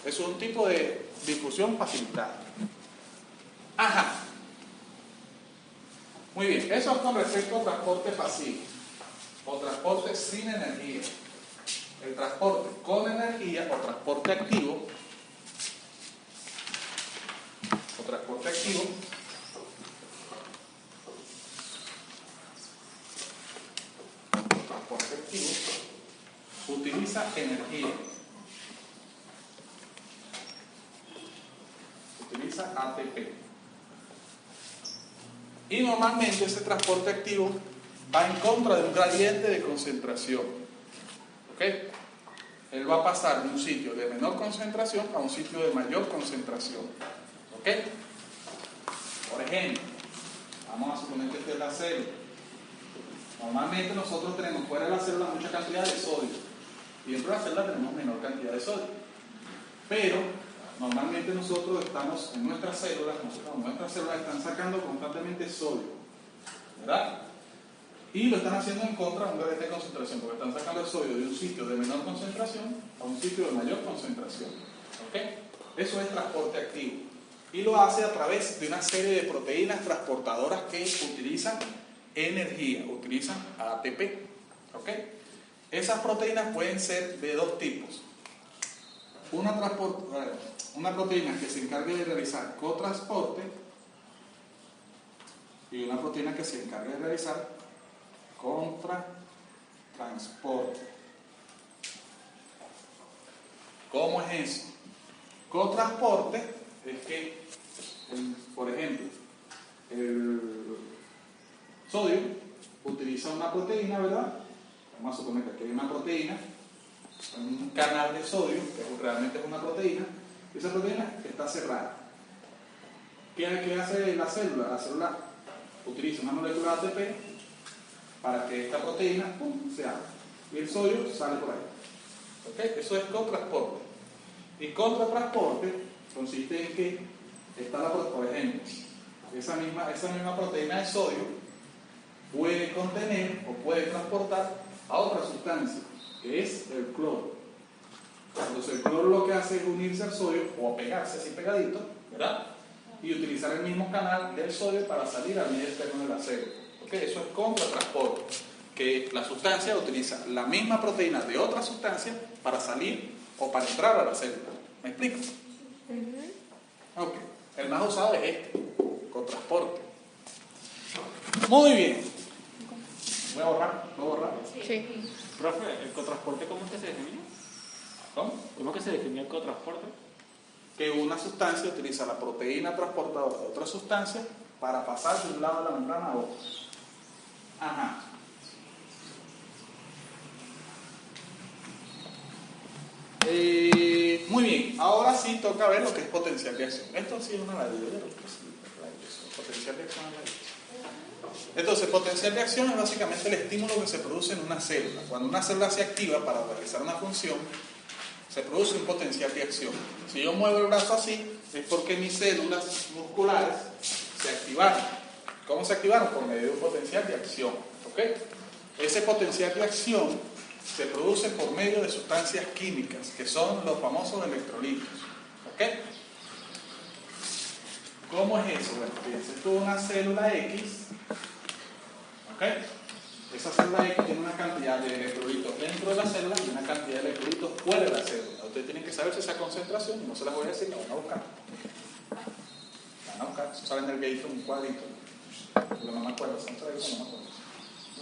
Eso es un tipo de difusión facilitada. Ajá. Muy bien, eso es con respecto al transporte pasivo o transporte sin energía. El transporte con energía o transporte activo utiliza energía, utiliza ATP, y normalmente ese transporte activo va en contra de un gradiente de concentración. ¿Ok? Él va a pasar de un sitio de menor concentración a un sitio de mayor concentración. ¿Ok? Por ejemplo, vamos a suponer que esta es la célula. Normalmente nosotros tenemos fuera de la célula mucha cantidad de sodio y dentro de la célula tenemos menor cantidad de sodio. Pero normalmente nosotros estamos en nuestras células están sacando constantemente sodio, ¿verdad? Y lo están haciendo en contra de un gradiente de concentración, porque están sacando el sodio de un sitio de menor concentración a un sitio de mayor concentración. ¿Ok? Eso es transporte activo. Y lo hace a través de una serie de proteínas transportadoras que utilizan energía, utilizan ATP. ¿Ok? Esas proteínas pueden ser de dos tipos. Una proteína que se encargue de realizar cotransporte y una proteína que se encargue de realizar contratransporte. ¿Cómo es eso? Cotransporte es que, por ejemplo, el sodio utiliza una proteína, ¿verdad? Vamos a suponer que aquí hay una proteína, un canal de sodio, que realmente es una proteína, y esa proteína está cerrada. ¿Qué hace la célula? La célula utiliza una molécula de ATP para que esta proteína se abra y el sodio sale por ahí. ¿Ok? Eso es cotransporte. Y contratransporte consiste en que por ejemplo, esa misma proteína de sodio puede contener o puede transportar a otra sustancia, que es el cloro. Entonces el cloro lo que hace es unirse al sodio o pegarse así pegadito, ¿verdad? Y utilizar el mismo canal del sodio para salir al medio externo de la célula. ¿Okay? Eso es contratransporte, que la sustancia utiliza la misma proteína de otra sustancia para salir o para entrar a la célula. ¿Me explico? Ok. El más usado es este, contratransporte. Muy bien. ¿Voy a borrar? ¿Puedo borrar? Sí. Profe, ¿el cotransporte cómo es que se define? ¿Cómo? ¿Cómo es que se define el cotransporte? Que una sustancia utiliza la proteína transportadora de otra sustancia para pasar de un lado de la membrana a otro. Ajá. Muy bien, ahora sí toca ver lo que es potencial de acción. Esto sí es una ladilla de lo que es potencial de acción. Entonces, potencial de acción es básicamente el estímulo que se produce en una célula. Cuando una célula se activa para realizar una función, se produce un potencial de acción. Si yo muevo el brazo así, es porque mis células musculares se activaron. ¿Cómo se activaron? Por medio de un potencial de acción. ¿Ok? Ese potencial de acción se produce por medio de sustancias químicas, que son los famosos electrolitos. ¿Ok? ¿Cómo es eso? Bueno, fíjense, esto es una célula X. ¿Ok? Esa célula X tiene una cantidad de electrolitos dentro de la célula y una cantidad de electrolitos fuera de la célula. Ustedes tienen que saber si esa concentración, y no se las voy a decir, la van a buscar. La van a buscar, eso sale en el gate un cuadrito. Porque no me acuerdo, no me acuerdo.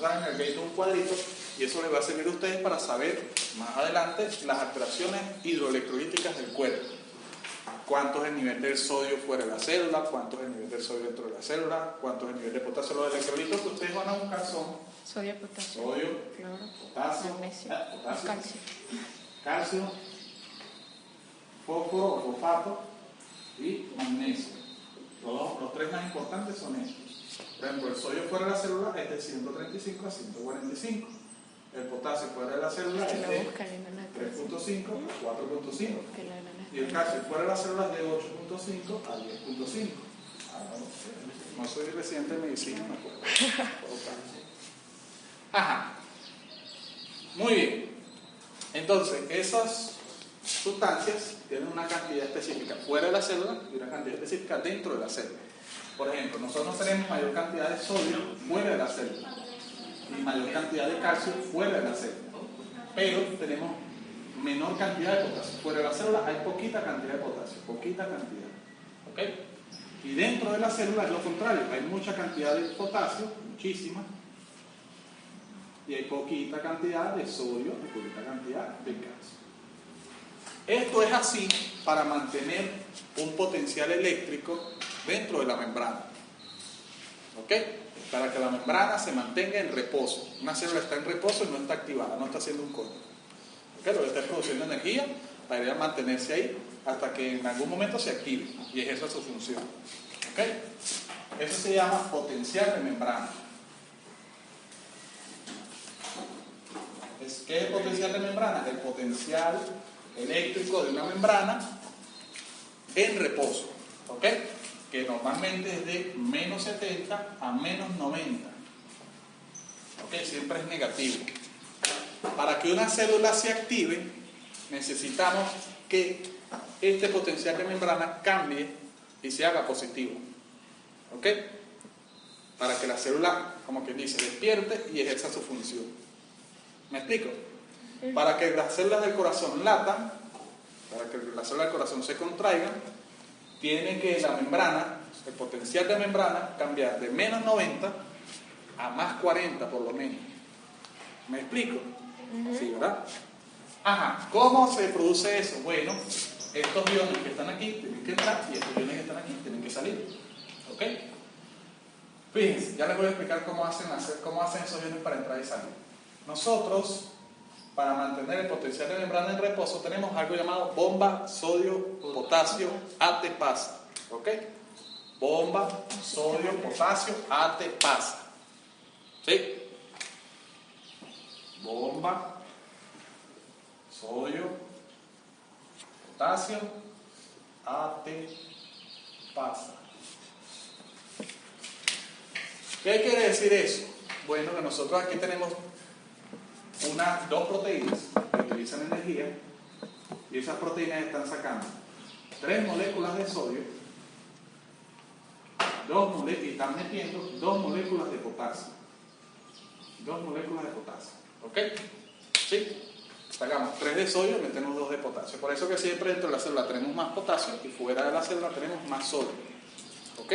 Sale en el gate un cuadrito y eso les va a servir a ustedes para saber más adelante las alteraciones hidroelectrolíticas del cuerpo. Cuánto es el nivel del sodio fuera de la célula, cuánto es el nivel del sodio dentro de la célula, cuánto es el nivel de potasio. Los electrolitos que ustedes van a buscar son Sodio, potasio, sodio, cloro, potasio, magnesio, potasio, calcio. calcio, fósforo o fosfato y magnesio. Los tres más importantes son estos. Por ejemplo, el sodio fuera de la célula es de 135 a 145. El potasio fuera de la célula es de 3.5 a 4.5. Y el calcio fuera de la célula es de 8.5 a 10.5. No soy residente de medicina, me acuerdo. Ajá. Muy bien. Entonces, esas sustancias tienen una cantidad específica fuera de la célula y una cantidad específica dentro de la célula. Por ejemplo, nosotros tenemos mayor cantidad de sodio fuera de la célula y mayor cantidad de calcio fuera de la célula, pero tenemos menor cantidad de potasio. Fuera de la célula hay poquita cantidad de potasio, poquita cantidad. ¿Ok? Y dentro de la célula es lo contrario, hay mucha cantidad de potasio, muchísima, y hay poquita cantidad de sodio y poquita cantidad de calcio. Esto es así para mantener un potencial eléctrico dentro de la membrana. ¿Ok? Para que la membrana se mantenga en reposo. Una célula está en reposo y no está activada, no está haciendo un corte. ¿Ok? Lo que está produciendo energía, la idea es mantenerse ahí hasta que en algún momento se active y ejerza su función. ¿Ok? Eso se llama potencial de membrana. ¿Qué es el potencial de membrana? El potencial eléctrico de una membrana en reposo. ¿Ok? Que normalmente es de menos 70 a menos 90. ¿Ok? Siempre es negativo. Para que una célula se active, necesitamos que este potencial de membrana cambie y se haga positivo. ¿Ok? Para que la célula, como quien dice, despierte y ejerza su función. ¿Me explico? Para que las células del corazón latan, para que las células del corazón se contraigan, tiene que la membrana, el potencial de membrana, cambiar de menos 90 a más 40 por lo menos. ¿Me explico? Sí, ¿verdad? Ajá, ¿cómo se produce eso? Bueno, estos iones que están aquí tienen que entrar y estos iones que están aquí tienen que salir. ¿Ok? Fíjense, ya les voy a explicar cómo hacen esos iones para entrar y salir. Nosotros, para mantener el potencial de membrana en reposo, tenemos algo llamado bomba sodio-potasio ATPasa. ¿Ok? Bomba sodio-potasio ATPasa. ¿Sí? Bomba sodio-potasio ATPasa. ¿Qué quiere decir eso? Bueno, que nosotros aquí tenemos dos proteínas que utilizan energía y esas proteínas están sacando 3 moléculas de sodio y están metiendo 2 moléculas de potasio. 2 moléculas de potasio. ¿Ok? ¿Sí? Sacamos 3 de sodio y metemos 2 de potasio. Por eso que siempre dentro de la célula tenemos más potasio y fuera de la célula tenemos más sodio. ¿Ok?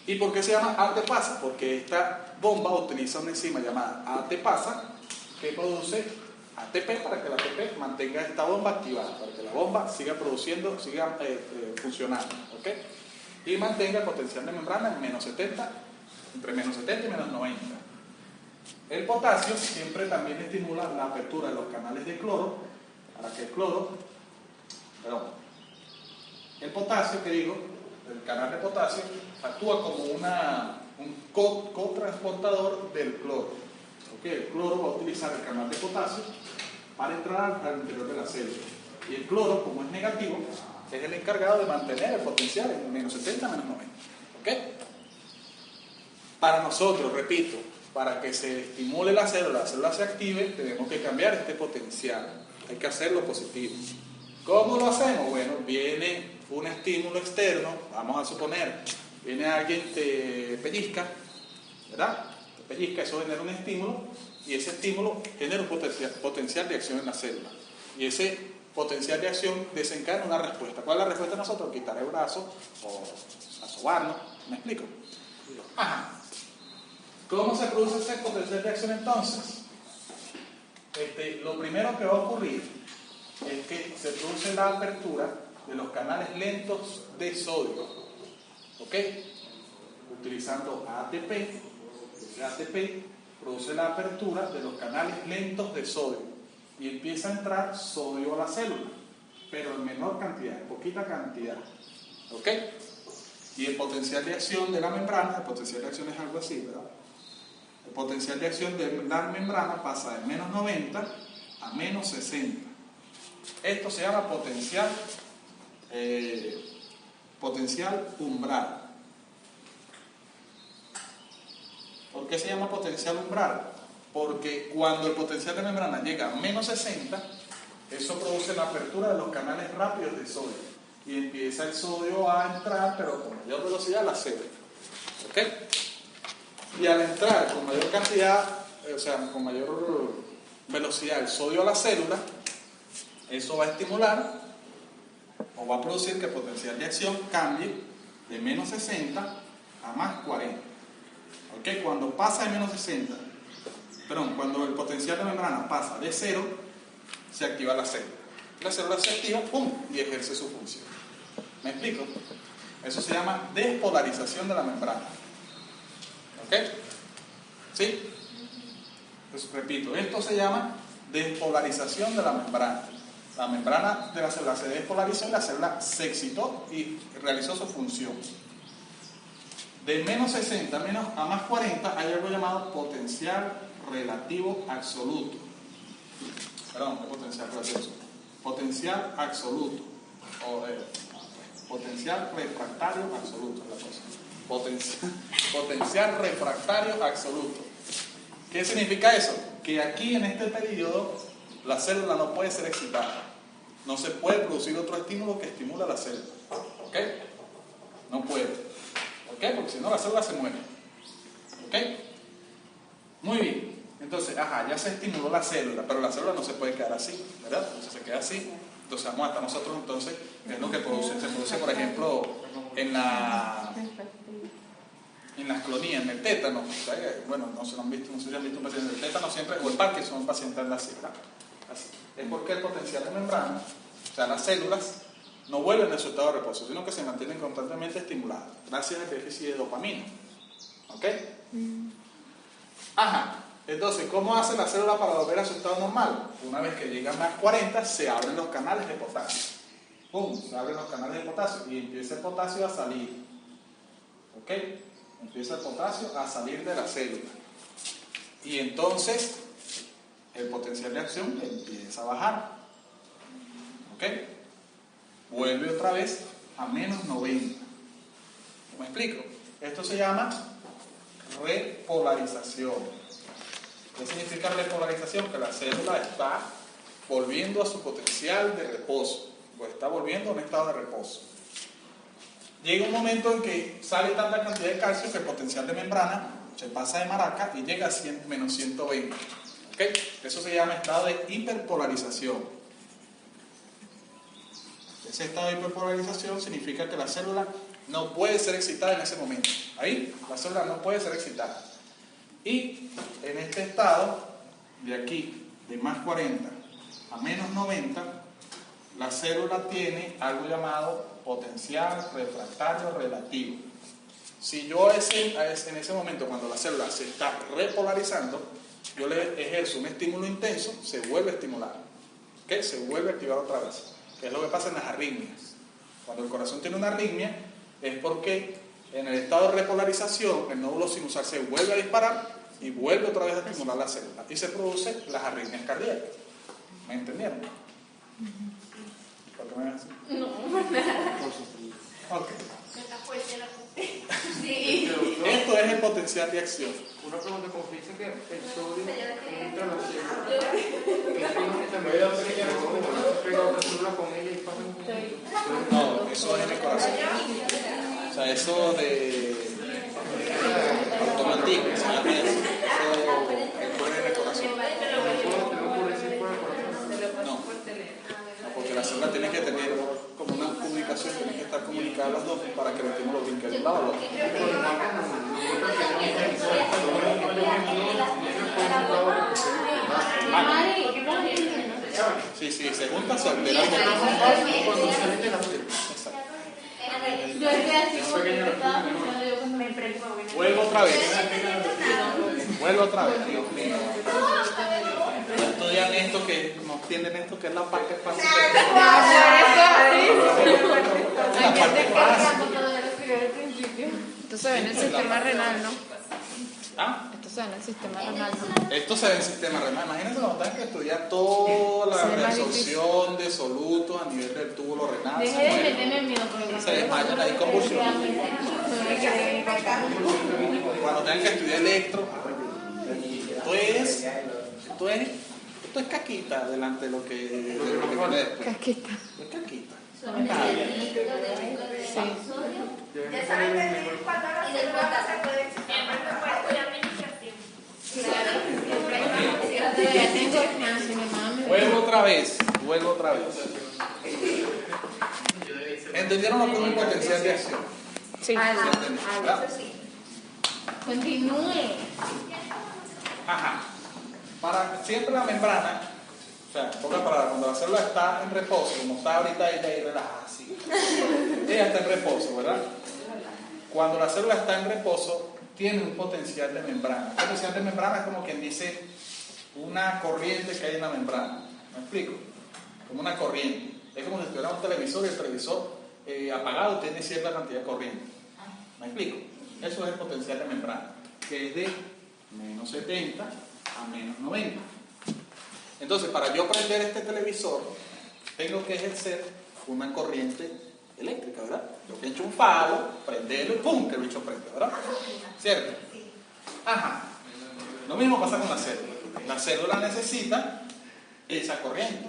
¿Y por qué se llama ATPasa? Porque esta bomba utiliza una enzima llamada ATPasa que produce ATP para que la ATP mantenga esta bomba activada, para que la bomba siga produciendo, siga funcionando. ¿Ok? Y mantenga el potencial de membrana en menos 70, entre menos 70 y menos 90. El potasio siempre también estimula la apertura de los canales de cloro, para que el potasio, que digo, el canal de potasio actúa como un cotransportador del cloro. ¿Okay? El cloro va a utilizar el canal de potasio para entrar al interior de la célula. Y el cloro, como es negativo, es el encargado de mantener el potencial en menos 70, menos 90. ¿Okay? Para nosotros, repito, para que se estimule la célula se active, tenemos que cambiar este potencial. Hay que hacerlo positivo. ¿Cómo lo hacemos? Bueno, viene un estímulo externo, vamos a suponer, viene alguien, te pellizca, ¿verdad? Te pellizca, eso genera un estímulo, y ese estímulo genera un potencial de acción en la célula. Y ese potencial de acción desencadena una respuesta. ¿Cuál es la respuesta de nosotros? Quitar el brazo o asobarnos. ¿Me explico? Ajá. ¿Cómo se produce ese potencial de acción entonces? Lo primero que va a ocurrir es que se produce la apertura de los canales lentos de sodio. ¿Ok? Utilizando ATP, ese ATP produce la apertura de los canales lentos de sodio y empieza a entrar sodio a la célula, pero en menor cantidad, en poquita cantidad. ¿Ok? Y el potencial de acción de la membrana, el potencial de acción es algo así, ¿verdad? El potencial de acción de la membrana pasa de menos 90 a menos 60. Esto se llama potencial umbral. ¿Por qué se llama potencial umbral? Porque cuando el potencial de membrana llega a menos 60, eso produce la apertura de los canales rápidos de sodio. Y empieza el sodio a entrar, pero con mayor velocidad, a la célula. ¿Ok? Y al entrar con mayor cantidad, o sea, con mayor velocidad el sodio a la célula, eso va a estimular o va a producir que el potencial de acción cambie de menos 60 a más 40. ¿Ok? Cuando pasa de menos 60, cuando el potencial de membrana pasa de 0, se activa la célula. La célula se activa, ¡pum!, y ejerce su función. ¿Me explico? Eso se llama despolarización de la membrana. ¿Ok? ¿Sí? Pues repito, esto se llama despolarización de la membrana. La membrana de la célula se despolarizó y la célula se excitó y realizó su función. De menos 60 a más 40 hay algo llamado potencial relativo absoluto. Perdón, ¿qué potencial relativo? Potencial absoluto. Potencial refractario absoluto. Potencial refractario absoluto. ¿Qué significa eso? Que aquí en este periodo la célula no puede ser excitada. No se puede producir otro estímulo que estimule a la célula. ¿Ok? No puede. ¿Ok? Porque si no la célula se muere. ¿Ok? Muy bien. Entonces, ya se estimuló la célula, pero la célula no se puede quedar así, ¿verdad? Entonces se queda así. Entonces vamos a estar nosotros entonces, es lo que se produce, por ejemplo, en las clonías, en el tétano. Bueno, no se lo han visto, no sé si han visto un paciente del tétano siempre, o el Parkinson, un paciente anda así, ¿verdad? Así. Es porque el potencial de membrana, o sea, las células, no vuelven a su estado de reposo, sino que se mantienen constantemente estimuladas, gracias al déficit de dopamina. ¿Ok? Entonces, ¿cómo hace la célula para volver a su estado normal? Una vez que llega a más 40, se abren los canales de potasio. ¡Pum! Se abren los canales de potasio y empieza el potasio a salir. ¿Ok? Empieza el potasio a salir de la célula. Y entonces, el potencial de acción empieza a bajar. ¿Ok? Vuelve otra vez a menos 90. ¿Me explico? Esto se llama repolarización. ¿Qué significa repolarización? Que la célula está volviendo a su potencial de reposo, o está volviendo a un estado de reposo. Llega un momento en que sale tanta cantidad de calcio que el potencial de membrana se pasa de maraca y llega a menos 120. ¿Ok? Eso se llama estado de hiperpolarización. Ese estado de hiperpolarización significa que la célula no puede ser excitada en ese momento. Ahí, la célula no puede ser excitada. Y en este estado, de aquí, de más 40 a menos 90, la célula tiene algo llamado potencial refractario relativo. Si yo en ese momento, cuando la célula se está repolarizando, yo le ejerzo un estímulo intenso, se vuelve a estimular. ¿Ok? Se vuelve a activar otra vez. Que es lo que pasa en las arritmias. Cuando el corazón tiene una arritmia, es porque en el estado de repolarización el nódulo sinusal se vuelve a disparar y vuelve otra vez a estimular la célula y se producen las arritmias cardíacas. ¿Me entendieron? ¿Por qué me ven así? No, Ok. sí. Esto es el potencial de acción. Una pregunta, confirma que el sodio entra a la célula. Pega otra célula con ella y pasa un... No, eso es en el corazón. O sea, eso de automatismo, se llama eso. Eso ocurre en el corazón. No, porque la célula tiene que tener como una comunicación, tiene que estar comunicadas las dos para que el estímulo brinque de un lado al otro. Sí, se junta, se altera. Yo estoy así porque estaba pensando yo cuando me preocupo. Vuelvo otra vez, Dios mío. Estudian esto que no entienden esto que es la parte fácil. La parte fácil. Esto se ve en el sistema renal, ¿no? ¿Ah? Esto se ve en el sistema renal, ¿no? Esto se ve en el sistema renal. Imagínense cuando tengan que estudiar toda la reabsorción de solutos a nivel del túbulo renal. Deje de meterme miedo porque Se desmayan ahí convulsiones. Cuando tengan que estudiar electro, esto es caquita delante de lo que viene después. Casquita. Es caquita. Ya saben cuando la célula se puede Vuelvo otra vez. ¿Entendieron lo que es un potencial de acción? Sí. ¿Verdad? Continúe. Ajá. Para siempre la membrana, o sea, pocas palabras, cuando la célula está en reposo, como está ahorita ella ahí relajada, así. Ella está en reposo, ¿verdad? Cuando la célula está en reposo, tiene un potencial de membrana. Un potencial de membrana es como quien dice una corriente que hay en la membrana. ¿Me explico? Como una corriente. Es como si tuviera un televisor y el televisor apagado tiene cierta cantidad de corriente. ¿Me explico? Eso es el potencial de membrana, que es de menos 70 a menos 90. Entonces, para yo prender este televisor, tengo que ejercer una corriente eléctrica, ¿verdad? Yo que echo un palo, prenderlo y ¡pum! Que el bicho prende, ¿verdad? ¿Cierto? Ajá. Lo mismo pasa con la célula. La célula necesita esa corriente.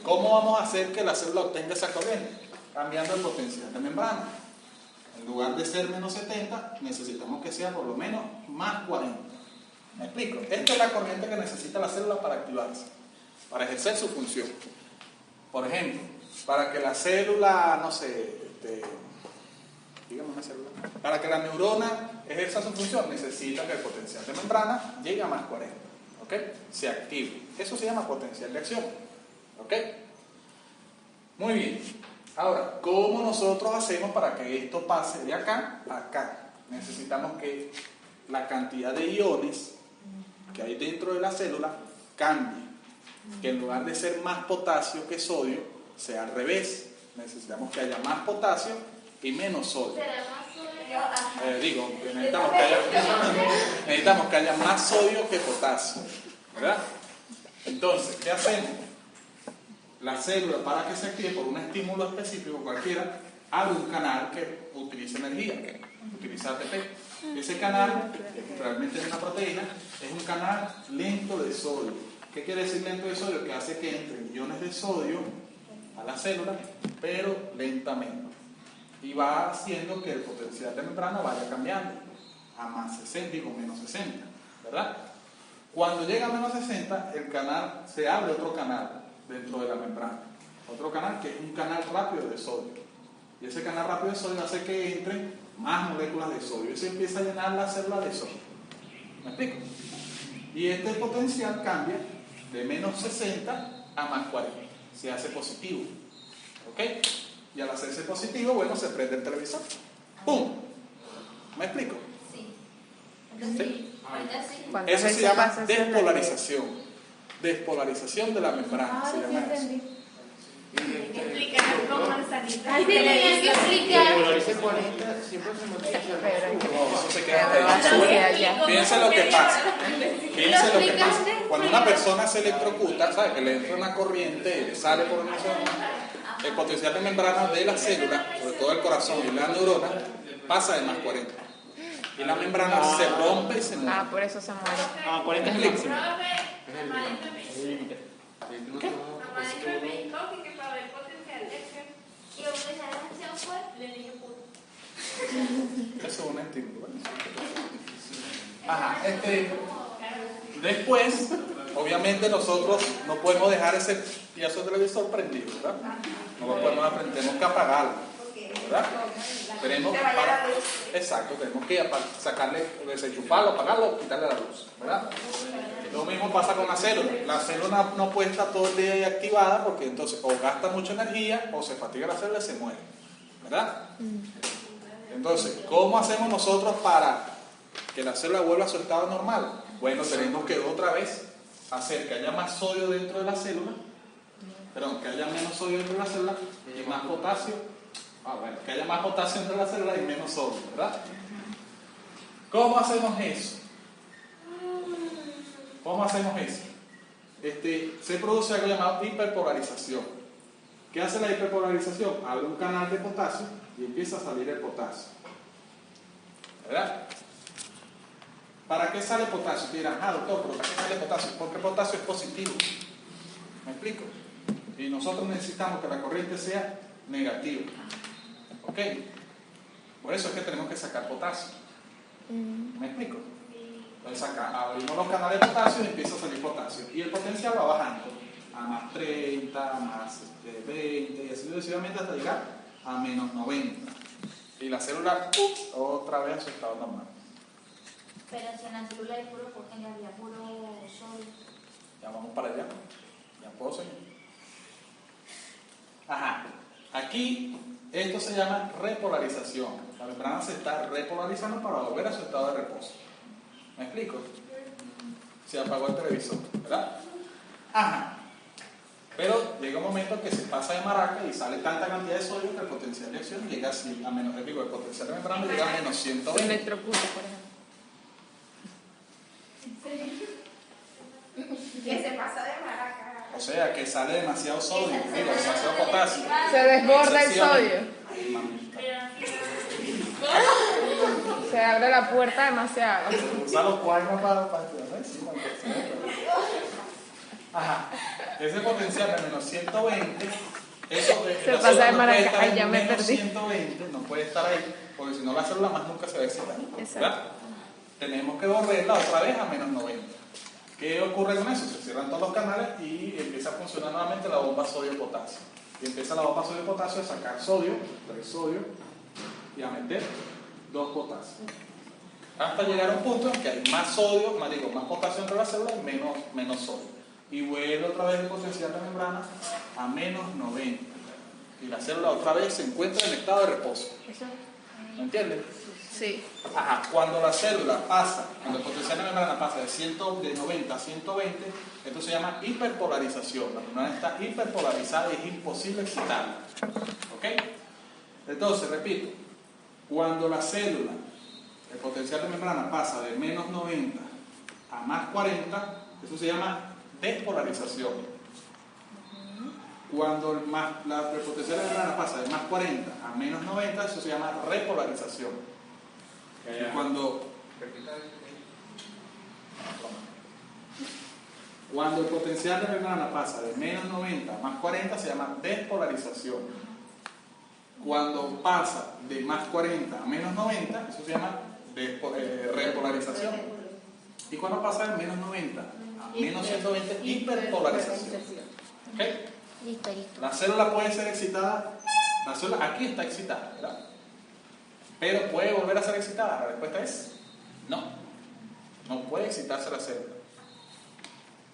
¿Cómo vamos a hacer que la célula obtenga esa corriente? Cambiando el potencial de membrana. En lugar de ser menos 70, necesitamos que sea por lo menos más 40. ¿Me explico? Esta es la corriente que necesita la célula para activarse, para ejercer su función. Por ejemplo, para que la célula, no sé, dígame una célula, para que la neurona ejerza su función, necesita que el potencial de membrana llegue a más 40. ¿Ok? Se active. Eso se llama potencial de acción. ¿Ok? Muy bien. Ahora, ¿cómo nosotros hacemos para que esto pase de acá a acá? Necesitamos que la cantidad de iones que hay dentro de la célula cambie. Que en lugar de ser más potasio que sodio, sea al revés. Necesitamos que haya más potasio y menos sodio. Necesitamos que haya más sodio que potasio. ¿Verdad? Entonces, ¿qué hacemos? La célula, para que se active por un estímulo específico cualquiera, abre un canal que utiliza energía, utiliza ATP. Ese canal, que realmente es una proteína, es un canal lento de sodio. ¿Qué quiere decir lento de sodio? Que hace que entren iones de sodio a la célula, pero lentamente. Y va haciendo que el potencial de membrana vaya cambiando a más 60 y con menos 60, ¿verdad? Cuando llega a menos 60, el canal, se abre otro canal dentro de la membrana. Otro canal que es un canal rápido de sodio. Y ese canal rápido de sodio hace que entren más moléculas de sodio. Y se empieza a llenar la célula de sodio. ¿Me explico? Y este potencial cambia de menos 60 a más 40. Se hace positivo. ¿Ok? Y al hacerse positivo, bueno, se prende el televisor. ¡Pum! ¿Me explico? Sí. ¿Sí? ¿Cuántas Eso se veces llama pasa eso en la vida? despolarización. Despolarización de la membrana. Ahora Se sí llama eso. entendí. Explicar cómo es sanitario. Ay, tenías que explicar. qué bonito. Siempre se modifica. No, eso se queda Pero ahí. hacia allá. Piensen lo que pasa. Piensen lo que pasa. Cuando una persona se electrocuta, ¿sabes? Que le entra una corriente y le sale por una zona, el potencial de membrana de la célula, sobre todo el corazón y la neurona, pasa de más 40. Y la membrana se rompe y se muere. Ah, por eso se muere. Ah, 40 es el máximo. Mamá de me dijo que para ver potencial de acción y potencial de acción fue, le dije puto. Eso es un estímulo. Ajá, después, obviamente nosotros no podemos dejar ese piazo de televisor prendido, ¿verdad? No lo podemos aprender, tenemos que apagarlo, ¿verdad? Tenemos que sacarle, desenchufarlo, apagarlo, quitarle la luz, ¿verdad? Lo mismo pasa con la célula. La célula no puede estar todo el día ahí activada porque entonces o gasta mucha energía o se fatiga la célula y se muere, ¿verdad? Entonces, ¿cómo hacemos nosotros para que la célula vuelva a su estado normal? Bueno, tenemos que otra vez hacer que haya más sodio dentro de la célula, perdón, que haya menos sodio dentro de la célula y más potasio. Que haya más potasio dentro de la célula y menos sodio, ¿verdad? ¿Cómo hacemos eso? ¿Cómo hacemos eso? Se produce algo llamado hiperpolarización. ¿Qué hace la hiperpolarización? Abre un canal de potasio y empieza a salir el potasio, ¿verdad? ¿Para qué sale potasio? Te dirán, doctor, ¿pero para qué sale potasio? Porque potasio es positivo. ¿Me explico? Y nosotros necesitamos que la corriente sea negativa. ¿Ok? Por eso es que tenemos que sacar potasio. ¿Me explico? Entonces abrimos los canales de potasio y empieza a salir potasio. Y el potencial va bajando a más 30, a más 20 y así sucesivamente hasta llegar a menos 90. Y la célula otra vez a su estado normal. Pero si en la célula hay puro, en realidad puro sodio. Ya vamos para allá. Ya puedo seguir. Ajá. Aquí esto se llama repolarización. La membrana se está repolarizando para volver a su estado de reposo. ¿Me explico? Se apagó el televisor, ¿verdad? Ajá. Pero llega un momento que se pasa de maraca y sale tanta cantidad de sodio que el potencial de acción llega así a menos, el potencial de membrana llega a menos 120. Se electrocuta, por ejemplo. Que se pasa de maraca. O sea, que sale demasiado sodio, demasiado potasio. Se desborda el sodio. Ay, mamita. Se abre la puerta demasiado. Usa los cuadernos para ajá. Ese potencial de menos 120, eso se la pasa célula de no puede maraca. estar Ay, en ya me menos perdí. 120, no puede estar ahí, porque si no la célula más nunca se va a excitar, Exacto. ¿verdad? Tenemos que volverla otra vez a menos 90. ¿Qué ocurre con eso? Se cierran todos los canales y empieza a funcionar nuevamente la bomba sodio-potasio. Y empieza la bomba sodio-potasio a sacar sodio, 3 sodio, y a meter 2 potasios. Hasta llegar a un punto en que hay más sodio, más potasio entre las células y menos sodio. Y vuelve otra vez el potencial de membrana a menos 90. Y la célula otra vez se encuentra en estado de reposo. ¿Me entienden? Sí. Ajá, cuando la célula pasa, cuando el potencial de membrana pasa de 90 a 120, esto se llama hiperpolarización. La membrana está hiperpolarizada y es imposible excitarla. ¿Ok? Entonces, repito, cuando la célula, el potencial de membrana pasa de menos 90 a más 40, eso se llama despolarización. Cuando el potencial de membrana pasa de más 40 a menos 90, eso se llama repolarización. Y cuando el potencial de membrana pasa de menos 90 a más 40, se llama despolarización. Cuando pasa de más 40 a menos 90, eso se llama repolarización. Y cuando pasa de menos 90 a menos 120, hiperpolarización. ¿Okay? Listo, listo. La célula puede ser excitada, la célula aquí está excitada, ¿verdad? Pero ¿puede volver a ser excitada? La respuesta es no. No puede excitarse la célula.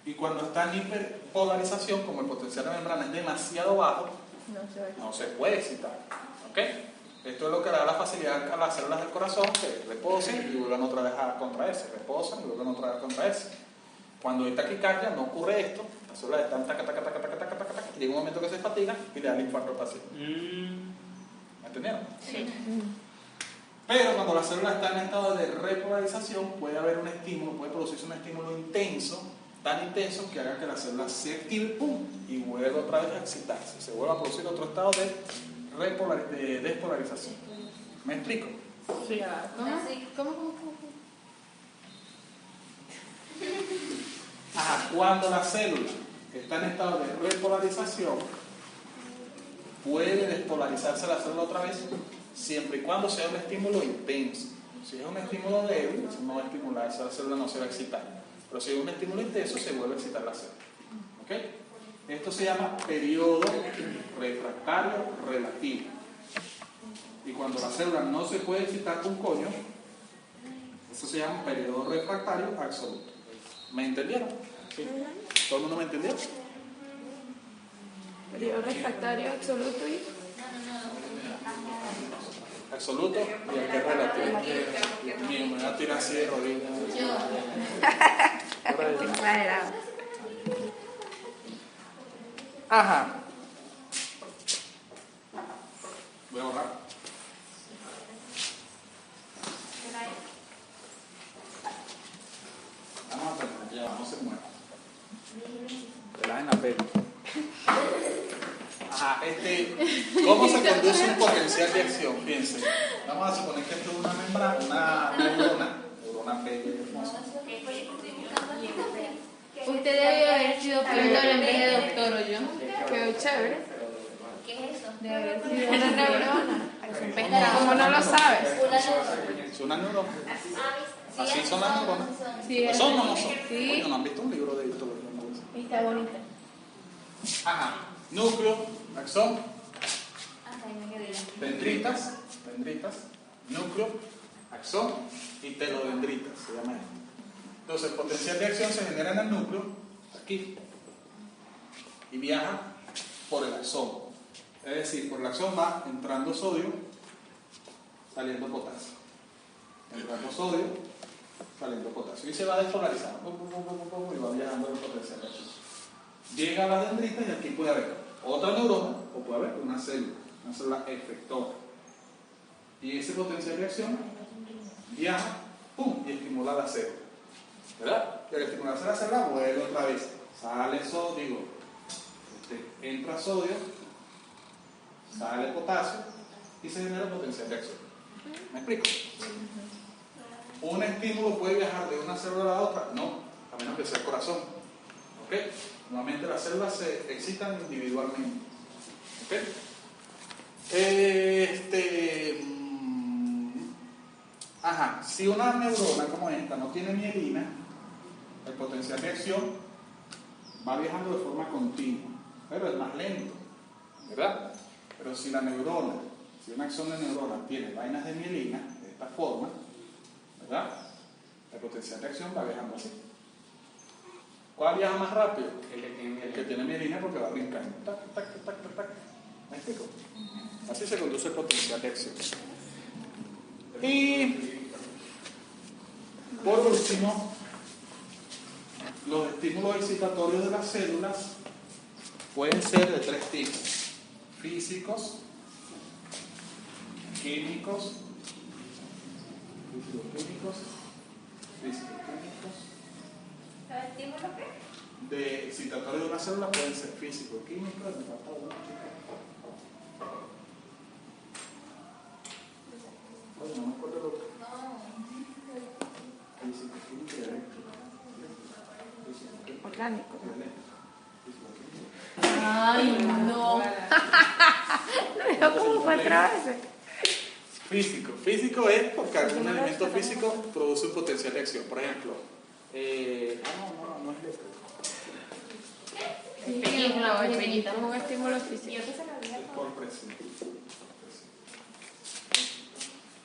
Y cuando está en hiperpolarización, como el potencial de membrana es demasiado bajo, no se puede excitar. ¿Ok? Esto es lo que le da la facilidad a las células del corazón que reposen y vuelvan otra vez a contraerse, reposan y vuelvan otra vez a contraerse. Cuando hay taquicardia no ocurre esto, las células están taca, y llega un momento que se fatigan y le da el infarto al paciente. ¿Me entendieron? Sí. Pero cuando la célula está en estado de repolarización, puede haber un estímulo, puede producirse un estímulo intenso, tan intenso que haga que la célula se active, ¡pum!, y vuelva otra vez a excitarse. Se vuelve a producir otro estado de despolarización. ¿Me explico? Sí. ¿Cómo? Ajá, cuando la célula está en estado de repolarización, puede despolarizarse la célula otra vez, siempre y cuando sea un estímulo intenso. Si es un estímulo débil, no va a estimularse, la célula no se va a excitar. Pero si es un estímulo intenso, se vuelve a excitar la célula. ¿Ok? Esto se llama periodo refractario relativo. Y cuando la célula no se puede excitar con coño, eso se llama periodo refractario absoluto. ¿Me entendieron? ¿Sí? ¿Todo el mundo me entendió? Periodo refractario absoluto y... Absoluto y el que es relativo. Dios mío, me voy a tirar así de rodillas. Exagerado. Ajá. Voy a borrar. Vamos a terminar, ya no se mueva. Relajen la peli. Ajá, ¿cómo se conduce un potencial de acción? Fíjense, vamos a suponer que esto es una membrana, una neurona bella y hermosa. Usted debió haber sido píldora en vez de doctor, ¿o yo? Quedó chévere. ¿Qué es eso? Debe haber sido Una neurona. Parece un pescado. ¿Cómo no lo sabes? Es una neurona. Así son las neuronas. Sí, ¿No son o no son? Sí. Coño, ¿no han visto un libro de histología? está bonita. Ajá. Núcleo, axón, dendritas, núcleo, axón y telodendritas, se llama esto. Entonces, el potencial de acción se genera en el núcleo, aquí, y viaja por el axón. Es decir, por el axón va entrando sodio, saliendo potasio. Entrando sodio, saliendo potasio. Y se va despolarizando, y va viajando el potencial de acción. Llega a las dendritas y aquí puede haber otra neurona o puede haber una célula efectora. Y ese potencial de acción viaja, ¡pum!, y estimula la célula. ¿Verdad? Y al estimularse la célula vuelve otra vez. Sale sodio, entra sodio, sale potasio y se genera potencial de acción. ¿Me explico? ¿Un estímulo puede viajar de una célula a la otra? No, a menos que sea el corazón. ¿Ok? Normalmente las células se excitan individualmente. ¿Ok? Ajá, si una neurona como esta no tiene mielina, el potencial de acción va viajando de forma continua, pero es más lento, ¿verdad? Pero si la neurona, si un axón de neurona tiene vainas de mielina, de esta forma, ¿verdad? El potencial de acción va viajando así. ¿Cuál viaja más rápido? El que tiene mielina, porque va brincando. Tac, tac, tac, tac, tac. ¿Me explico? Así se conduce el potencial de acción. Y por último, los estímulos excitatorios de las células pueden ser de tres tipos: físicos, químicos, ¿El estímulo qué? de excitatorio de una célula pueden ser físico, químico, no me acuerdo lo que físico, químico y eléctrico. Orgánico. Ay, no. No, como cuatro veces. Físico es porque algún elemento físico produce un potencial de acción. Por ejemplo, no es eléctrico. El peñito es un estímulo físico. Por presión.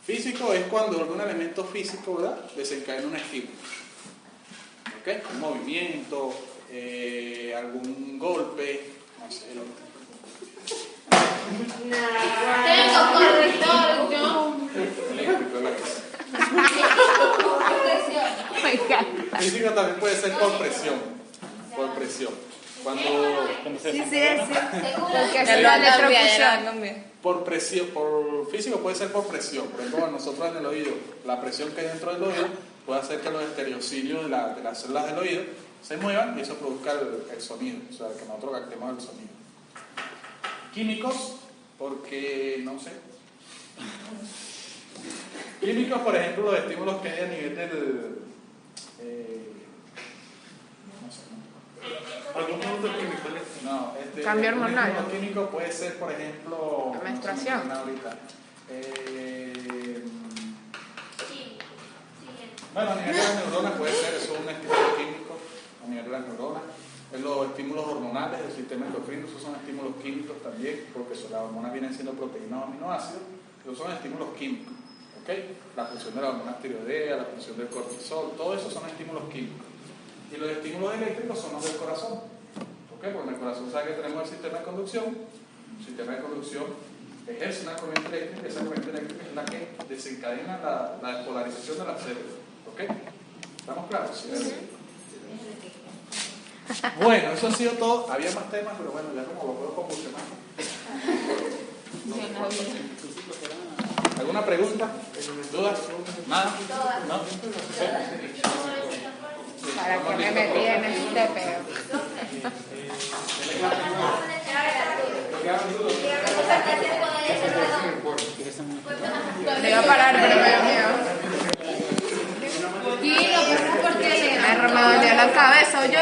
Físico es cuando algún elemento físico, ¿verdad?, desencadena un estímulo. ¿Ok? Un movimiento, algún golpe, no sé. Tengo corrector, yo. Eléctrico es la que Me encanta. Físico también puede ser por presión. Por presión. Cuando Sí, sí, sí. Porque Ya es lo la han cambiado, ya lo han electrocución. cambiado. por presión, por físico puede ser por presión. Por ejemplo, a nosotros en el oído, la presión que hay dentro del oído puede hacer que los estereocilios de las células del oído se muevan y eso produzca el sonido, o sea, que nosotros captemos el sonido. Químicos, porque no sé. Químicos, por ejemplo, los estímulos que hay a nivel del no sé, ¿no? ¿Algún producto químico? No, Cambio un hormonal. estímulo químico puede ser, por ejemplo, La menstruación. no sé, ahorita. Bueno, a nivel de las neuronas puede ser, eso es un estímulo químico, a nivel de las neuronas. Los estímulos hormonales del sistema endocrino, esos son estímulos químicos también, porque las hormonas vienen siendo proteínas o aminoácidos, pero son estímulos químicos. ¿Okay? La función de la hormona tiroidea, la función del cortisol, todo eso son estímulos químicos. Y los estímulos eléctricos son los del corazón. ¿Okay? Porque en el corazón sabe que tenemos el sistema de conducción. El sistema de conducción ejerce una corriente eléctrica, y esa corriente eléctrica es la que desencadena la despolarización de las células. ¿Ok? ¿Estamos claros? ¿Sí? Bueno, eso ha sido todo. Había más temas, pero bueno, ya como lo puedo convulsionar. ¿Alguna pregunta? ¿Dudas? ¿Nada? ¿No? ¿Para qué me metí en este peo? Le iba a parar, pero me dio miedo. Sí, lo que pasa es porque Me dolió la cabeza, yo.